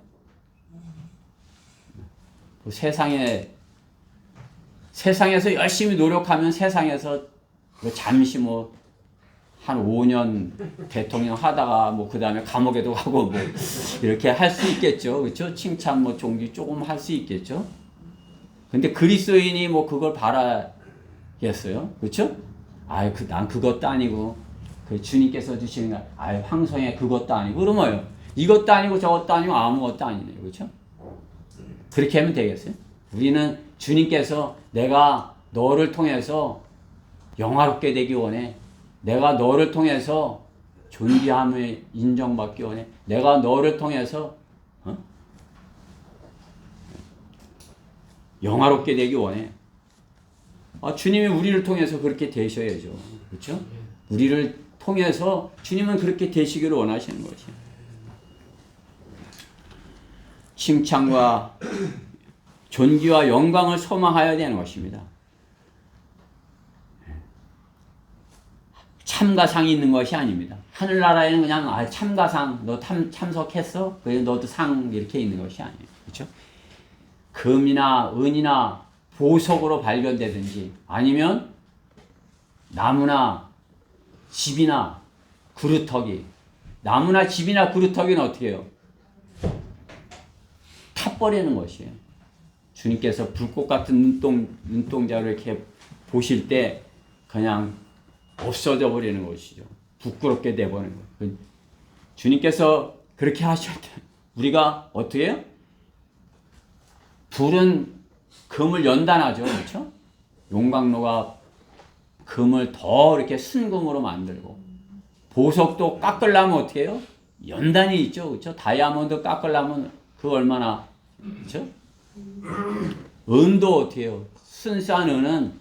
세상에서 열심히 노력하면 세상에서 잠시 한 5년 대통령 하다가 그 다음에 감옥에도 가고 이렇게 할 수 있겠죠. 그렇죠? 칭찬 존귀 조금 할 수 있겠죠. 근데 그리스도인이 그걸 바라겠어요? 그렇죠? 난 그것도 아니고 주님께서 주시는 황성에 그것도 아니고 그러면요. 이것도 아니고 저것도 아니고 아무것도 아니네요. 그렇죠? 그렇게 하면 되겠어요? 우리는 주님께서 내가 너를 통해서 영화롭게 되기 원해. 내가 너를 통해서 존귀함을 인정받기 원해. 내가 너를 통해서 영화롭게 되기 원해. 주님이 우리를 통해서 그렇게 되셔야죠. 그렇죠? 우리를 통해서 주님은 그렇게 되시기를 원하시는 것이에요. 칭찬과 존귀와 영광을 소망하여야 되는 것입니다. 참가상이 있는 것이 아닙니다. 하늘나라에는 그냥 참가상 너 참석했어? 그래 너도 상 이렇게 있는 것이 아니에요. 그렇죠? 금이나 은이나 보석으로 발견되든지 아니면 나무나 집이나 그루터기. 나무나 집이나 그루터기는 어떻게 해요? 타버리는 것이에요. 주님께서 불꽃 같은 눈동자를 이렇게 보실 때 그냥 없어져 버리는 것이죠. 부끄럽게 돼버리는 거예요. 주님께서 그렇게 하실 때 우리가 어떻게 해요? 불은 금을 연단하죠. 그렇죠? 용광로가 금을 더 이렇게 순금으로 만들고 보석도 깎으려면 어떻게 해요? 연단이 있죠. 그렇죠? 다이아몬드 깎으려면 얼마나 그렇죠? 은도 어떻게 해요? 순수한 은은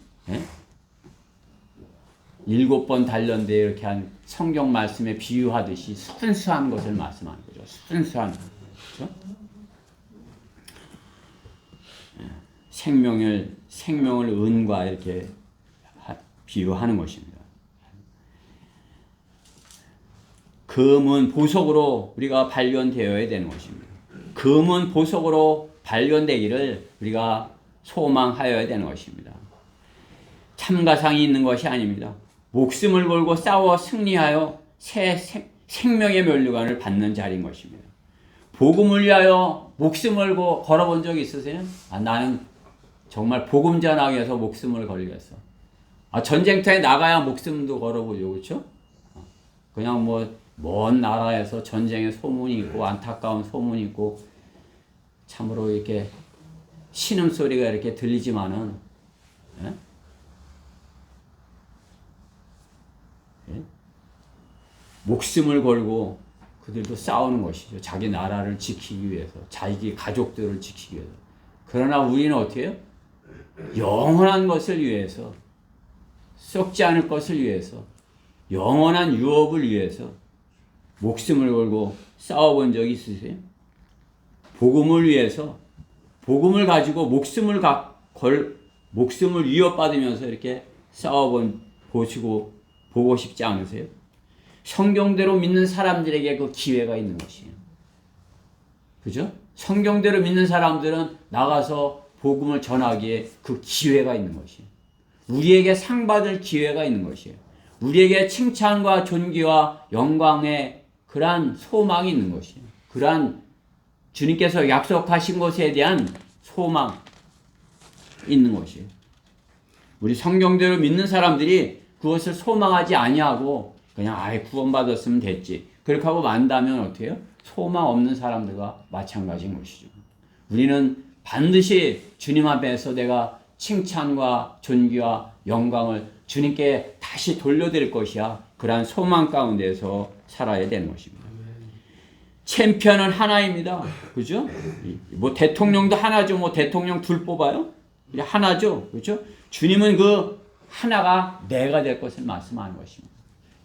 7번 단련돼 이렇게 한 성경 말씀에 비유하듯이 순수한 것을 말씀하는 거죠. 순수한 그렇죠? 생명을 은과 이렇게 비유하는 것입니다. 금은 보석으로 우리가 발견되어야 되는 것입니다. 금은 보석으로 발견되기를 우리가 소망하여야 되는 것입니다. 참가상이 있는 것이 아닙니다. 목숨을 걸고 싸워 승리하여 새 생명의 면류관을 받는 자리인 것입니다. 복음을 위하여 목숨을 걸어본 적 있으세요? 나는 정말 복음 전하기 위해서 목숨을 걸겠어. 전쟁터에 나가야 목숨도 걸어보죠. 그렇죠? 그냥 먼 나라에서 전쟁의 소문이 있고 안타까운 소문이 있고 참으로 이렇게 신음소리가 이렇게 들리지만은 목숨을 걸고 그들도 싸우는 것이죠. 자기 나라를 지키기 위해서, 자기 가족들을 지키기 위해서. 그러나 우리는 어떻게 해요? 영원한 것을 위해서, 썩지 않을 것을 위해서, 영원한 유업을 위해서 목숨을 걸고 싸워본 적이 있으세요? 복음을 위해서, 복음을 가지고 목숨을 위협받으면서 이렇게 보고 싶지 않으세요? 성경대로 믿는 사람들에게 그 기회가 있는 것이에요. 그죠? 성경대로 믿는 사람들은 나가서 복음을 전하기에 그 기회가 있는 것이에요. 우리에게 상 받을 기회가 있는 것이에요. 우리에게 칭찬과 존귀와 영광의 그러한 소망이 있는 것이에요. 그러한 주님께서 약속하신 것에 대한 소망이 있는 것이에요. 우리 성경대로 믿는 사람들이 그것을 소망하지 아니하고 그냥 구원받았으면 됐지. 그렇게 하고 만다면 어떻게 해요? 소망 없는 사람들과 마찬가지인 것이죠. 우리는 반드시 주님 앞에서 내가 칭찬과 존귀와 영광을 주님께 다시 돌려드릴 것이야. 그러한 소망 가운데서 살아야 되는 것입니다. 챔피언은 하나입니다. 그죠? 대통령도 하나죠. 대통령 둘 뽑아요? 하나죠. 그죠? 주님은 그 하나가 내가 될 것을 말씀하는 것입니다.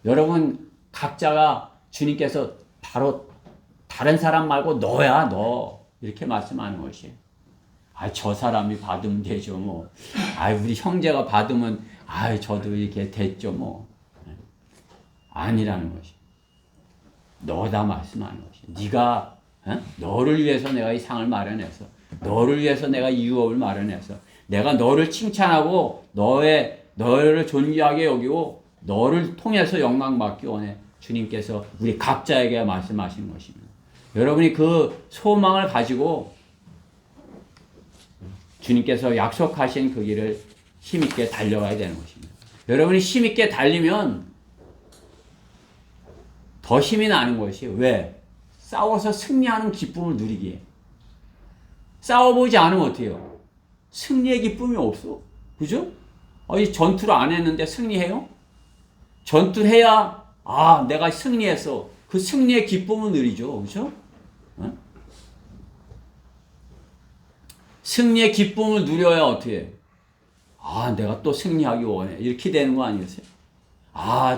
여러분 각자가 주님께서 바로 다른 사람 말고 너야 너 이렇게 말씀하는 것이에요. 저 사람이 받으면 되죠 우리 형제가 받으면 저도 이렇게 됐죠 아니라는 것이. 너다 말씀하는 것이. 네가 너를 위해서 내가 이 상을 마련해서, 너를 위해서 내가 이 유업을 마련해서, 내가 너를 칭찬하고 너를 존귀하게 여기고 너를 통해서 영광받기 원해. 주님께서 우리 각자에게 말씀하시는 것입니다. 여러분이 그 소망을 가지고 주님께서 약속하신 그 길을 힘있게 달려가야 되는 것입니다. 여러분이 힘있게 달리면 더 힘이 나는 것이 왜? 싸워서 승리하는 기쁨을 누리기에. 싸워보지 않으면 어떻게 해요? 승리의 기쁨이 없어. 그죠? 이 전투를 안 했는데 승리해요? 전투해야 내가 승리했어. 그 승리의 기쁨을 누리죠. 그죠? 승리의 기쁨을 누려야 어떻게 해? 내가 또 승리하기 원해. 이렇게 되는 거 아니겠어요?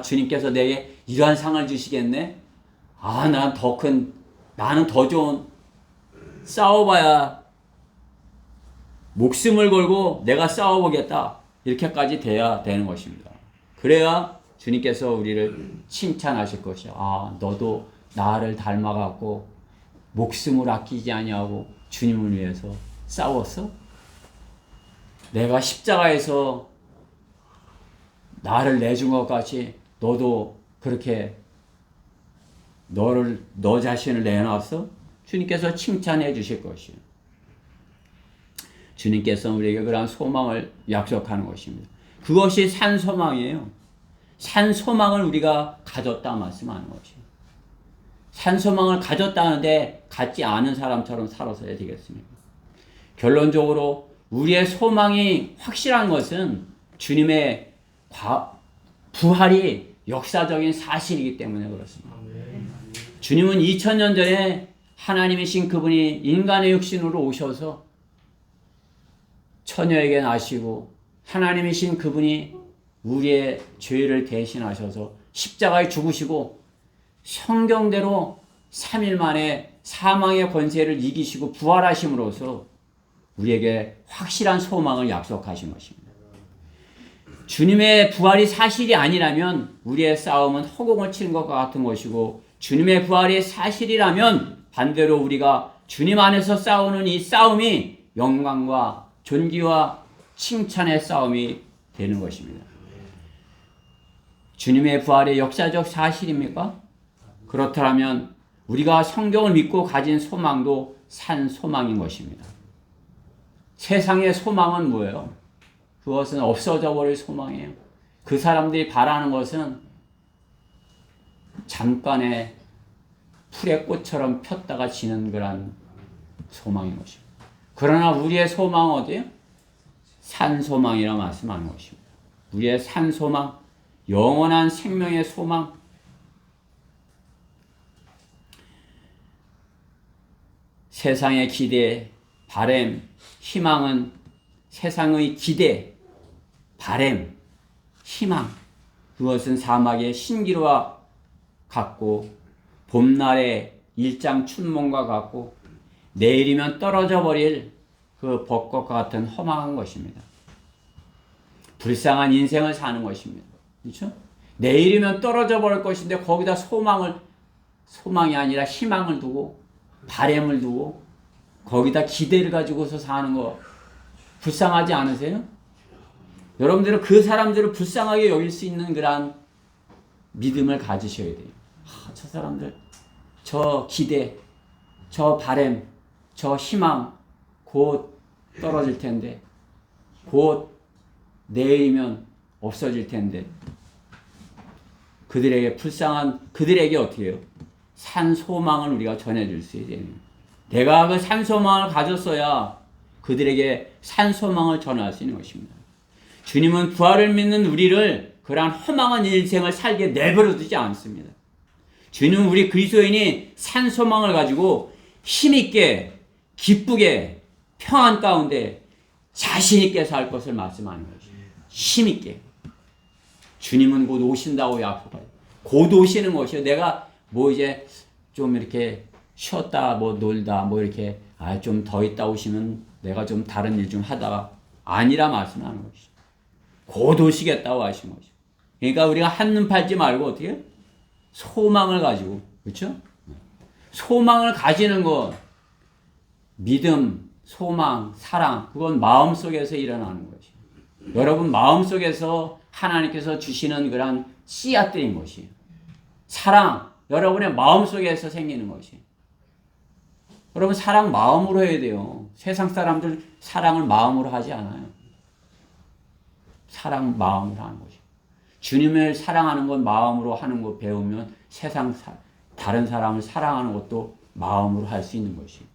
주님께서 내게 이러한 상을 주시겠네? 나는 더 좋은, 싸워봐야 목숨을 걸고 내가 싸워보겠다. 이렇게까지 돼야 되는 것입니다. 그래야 주님께서 우리를 칭찬하실 것이야. 너도 나를 닮아갖고 목숨을 아끼지 아니하고 주님을 위해서 싸웠어? 내가 십자가에서 나를 내준 것 같이 너도 그렇게 너 자신을 내놨어? 주님께서 칭찬해 주실 것이에요. 주님께서 우리에게 그러한 소망을 약속하는 것입니다. 그것이 산 소망이에요. 산 소망을 우리가 가졌다 말씀하는 것이에요. 산 소망을 가졌다는데 갖지 않은 사람처럼 살아서야 되겠습니까? 결론적으로 우리의 소망이 확실한 것은 주님의 부활이 역사적인 사실이기 때문에 그렇습니다. 주님은 2000년 전에 하나님이신 그분이 인간의 육신으로 오셔서 처녀에게 나시고 하나님이신 그분이 우리의 죄를 대신하셔서 십자가에 죽으시고 성경대로 3일 만에 사망의 권세를 이기시고 부활하심으로써 우리에게 확실한 소망을 약속하신 것입니다. 주님의 부활이 사실이 아니라면 우리의 싸움은 허공을 치는 것과 같은 것이고, 주님의 부활이 사실이라면 반대로 우리가 주님 안에서 싸우는 이 싸움이 영광과 존귀와 칭찬의 싸움이 되는 것입니다. 주님의 부활이 역사적 사실입니까? 그렇다면 우리가 성경을 믿고 가진 소망도 산 소망인 것입니다. 세상의 소망은 뭐예요? 그것은 없어져 버릴 소망이에요. 그 사람들이 바라는 것은 잠깐의 풀의 꽃처럼 폈다가 지는 그런 소망인 것입니다. 그러나 우리의 소망은 어디예요? 산 소망이라 말씀하는 것입니다. 우리의 산 소망, 영원한 생명의 소망, 세상의 기대, 바램, 희망은 세상의 기대, 바램, 희망, 그것은 사막의 신기루와 같고 봄날의 일장 춘몽과 같고 내일이면 떨어져 버릴 그 벚꽃과 같은 허망한 것입니다. 불쌍한 인생을 사는 것입니다. 그렇죠? 내일이면 떨어져 버릴 것인데 거기다 소망이 아니라 희망을 두고 바램을 두고 거기다 기대를 가지고서 사는 거 불쌍하지 않으세요? 여러분들은 그 사람들을 불쌍하게 여길 수 있는 그런 믿음을 가지셔야 돼요. 저 사람들, 저 기대, 저 바램, 저 희망 곧 떨어질 텐데, 곧 내일이면 없어질 텐데, 그들에게 어떻게 해요? 산 소망을 우리가 전해줄 수 있어야 됩니다. 내가 그 산 소망을 가졌어야 그들에게 산 소망을 전할 수 있는 것입니다. 주님은 부활을 믿는 우리를 그러한 허망한 인생을 살게 내버려 두지 않습니다. 주님은 우리 그리스도인이 산 소망을 가지고 힘있게, 기쁘게, 평안 가운데 자신있게 살 것을 말씀하는 거죠. 힘있게. 주님은 곧 오신다고 약속하죠. 곧 오시는 것이요. 내가 이제 좀 이렇게 쉬었다, 놀다, 이렇게, 좀 더 있다 오시면 내가 좀 다른 일 좀 하다가 아니라 말씀하는 것이죠. 곧 오시겠다고 하신 거죠. 그러니까 우리가 한눈 팔지 말고 어떻게? 소망을 가지고 그렇죠? 소망을 가지는 것, 믿음, 소망, 사랑, 그건 마음속에서 일어나는 것이에요. 여러분 마음속에서 하나님께서 주시는 그런 씨앗들인 것이에요. 사랑, 여러분의 마음속에서 생기는 것이에요. 여러분 사랑 마음으로 해야 돼요. 세상 사람들 사랑을 마음으로 하지 않아요. 사랑 마음으로 하는 것이에요. 주님을 사랑하는 건 마음으로 하는 거 배우면 다른 사람을 사랑하는 것도 마음으로 할 수 있는 것이에요.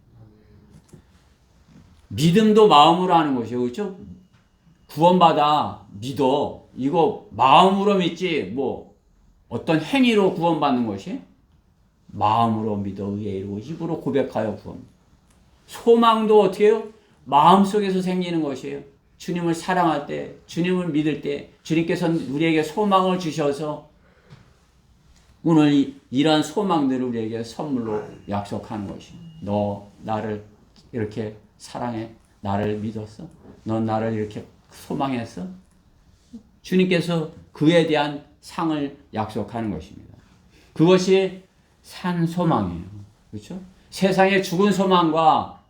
믿음도 마음으로 하는 것이에요. 그렇죠? 구원받아 믿어. 이거 마음으로 믿지 뭐 어떤 행위로 구원받는 것이 마음으로 믿어 의에 이르고 입으로 고백하여 구원. 소망도 어떻게 해요? 마음속에서 생기는 것이에요. 주님을 사랑할 때, 주님을 믿을 때 주님께서 우리에게 소망을 주셔서 오늘 이러한 소망들을 우리에게 선물로 약속하는 것이에요. 너 나를 이렇게 사랑해? 나를 믿었어? 넌 나를 이렇게 소망했어? 주님께서 그에 대한 상을 약속하는 것입니다. 그것이 산 소망이에요. 그렇죠? 세상의 죽은 소망과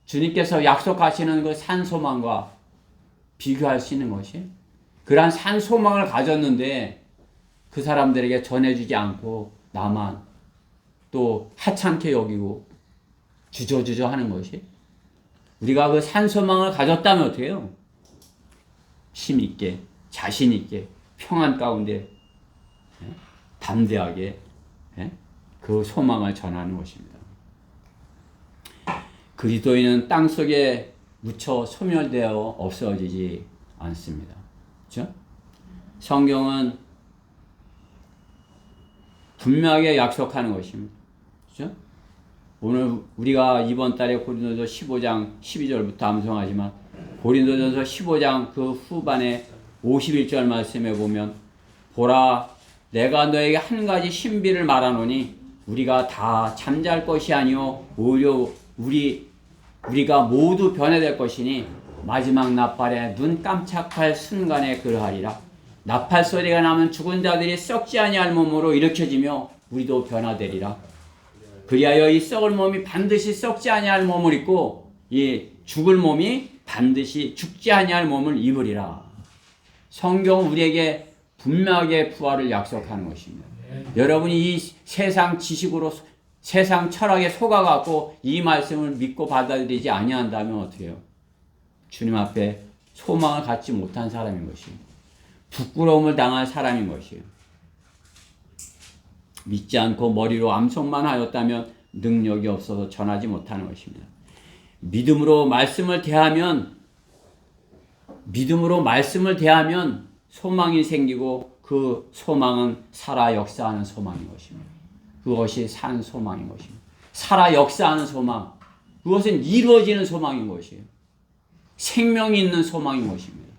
주님께서 약속하시는 그 산 소망과 비교할 수 있는 것이 그러한 산 소망을 가졌는데 그 사람들에게 전해주지 않고 나만 또 하찮게 여기고 주저주저 하는 것이 우리가 그 산 소망을 가졌다면 어떻게 해요? 힘있게 자신있게 평안 가운데 담대하게 그 소망을 전하는 것입니다. 그리스도인은 땅속에 묻혀 소멸되어 없어지지 않습니다. 그렇죠? 성경은 분명하게 약속하는 것입니다. 그렇죠? 오늘 우리가 이번 달에 고린도전서 15장 12절부터 암송하지만 고린도전서 15장 그 후반에 51절 말씀에 보면 보라 내가 너에게 한 가지 신비를 말하노니 우리가 다 잠잘 것이 아니요 오히려 우리가 모두 변해될 것이니 마지막 나팔에 눈 깜짝할 순간에 그러하리라. 나팔 소리가 나면 죽은 자들이 썩지 아니할 몸으로 일으켜지며 우리도 변화되리라. 그리하여 이 썩을 몸이 반드시 썩지 아니할 몸을 입고 이 죽을 몸이 반드시 죽지 아니할 몸을 입으리라. 성경은 우리에게 분명하게 부활을 약속하는 것입니다. 여러분이 이 세상 지식으로 세상 철학에 속아갖고 이 말씀을 믿고 받아들이지 아니한다면 어떻게 해요? 주님 앞에 소망을 갖지 못한 사람인 것이에요. 부끄러움을 당할 사람인 것이에요. 믿지 않고 머리로 암송만 하였다면 능력이 없어서 전하지 못하는 것입니다. 믿음으로 말씀을 대하면 소망이 생기고 그 소망은 살아 역사하는 소망인 것입니다. 그것이 산 소망인 것입니다. 살아 역사하는 소망, 그것은 이루어지는 소망인 것이에요. 생명이 있는 소망인 것입니다.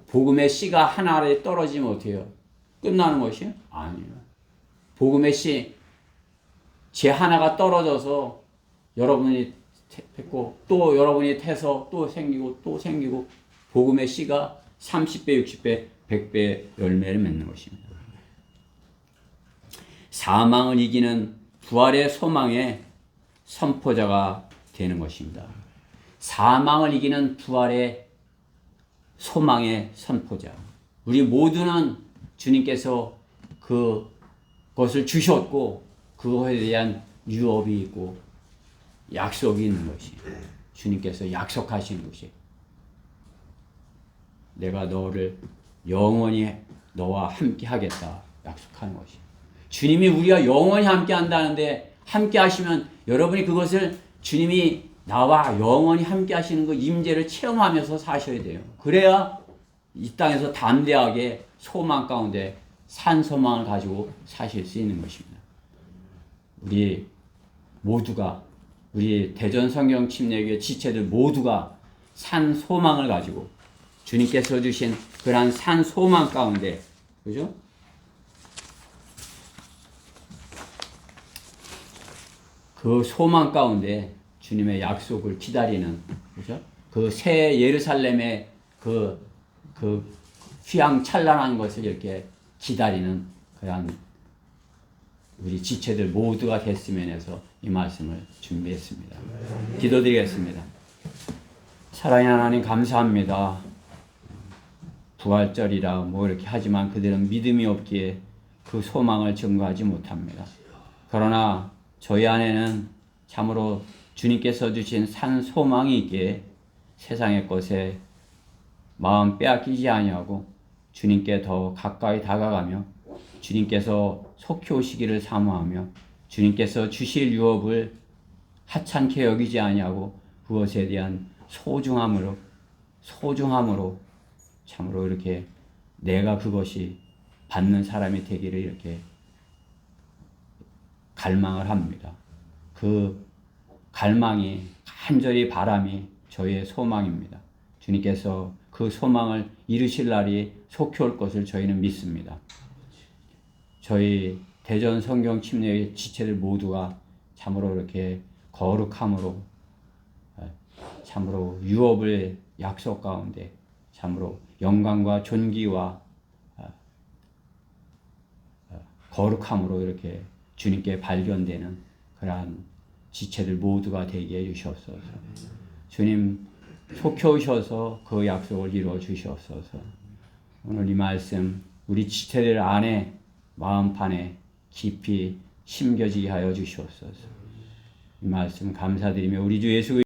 복음의 씨가 하나에 떨어지면 어떻게 해요? 끝나는 것이에요? 아니에요. 복음의 씨, 제 하나가 떨어져서 여러분이 했고 또 여러분이 태서 또 생기고 복음의 씨가 30배, 60배, 100배 열매를 맺는 것입니다. 사망을 이기는 부활의 소망의 선포자가 되는 것입니다. 사망을 이기는 부활의 소망의 선포자. 우리 모두는 주님께서 그것을 주셨고 그것에 대한 유업이 있고 약속이 있는 것이 주님께서 약속하신 것이 내가 너를 영원히 너와 함께 하겠다 약속하는 것이 주님이 우리가 영원히 함께 한다는데 함께 하시면 여러분이 그것을 주님이 나와 영원히 함께 하시는 그 임재를 체험하면서 사셔야 돼요. 그래야 이 땅에서 담대하게 소망 가운데 산 소망을 가지고 사실 수 있는 것입니다. 우리 모두가 우리 대전 성경 침례교회 지체들 모두가 산 소망을 가지고 주님께서 주신 그러한 산 소망 가운데 그죠? 그 소망 가운데 주님의 약속을 기다리는 그죠? 그 새 예루살렘의 그 휘황찬란한 것을 이렇게 기다리는 그런 우리 지체들 모두가 됐으면 해서 이 말씀을 준비했습니다. 기도드리겠습니다. 사랑의 하나님 감사합니다. 부활절이라 뭐 이렇게 하지만 그들은 믿음이 없기에 그 소망을 증거하지 못합니다. 그러나 저희 안에는 참으로 주님께서 주신 산 소망이 있기에 세상의 것에 마음 빼앗기지 아니하고 주님께 더 가까이 다가가며 주님께서 속히 오시기를 사모하며 주님께서 주실 유업을 하찮게 여기지 아니하고 그것에 대한 소중함으로 참으로 이렇게 내가 그것이 받는 사람이 되기를 이렇게 갈망을 합니다. 그 갈망이 간절히 바람이 저희의 소망입니다. 주님께서 그 소망을 이루실 날이 속히 올 것을 저희는 믿습니다. 저희 대전 성경 침례의 지체들 모두가 참으로 이렇게 거룩함으로 참으로 유업의 약속 가운데 참으로 영광과 존귀와 거룩함으로 이렇게 주님께 발견되는 그러한 지체들 모두가 되게 해주시옵소서. 주님 속히 오셔서 그 약속을 이루어 주시옵소서. 오늘 이 말씀 우리 지체들 안에 마음판에 깊이 심겨지게 하여 주시옵소서. 이 말씀 감사드리며 우리 주 예수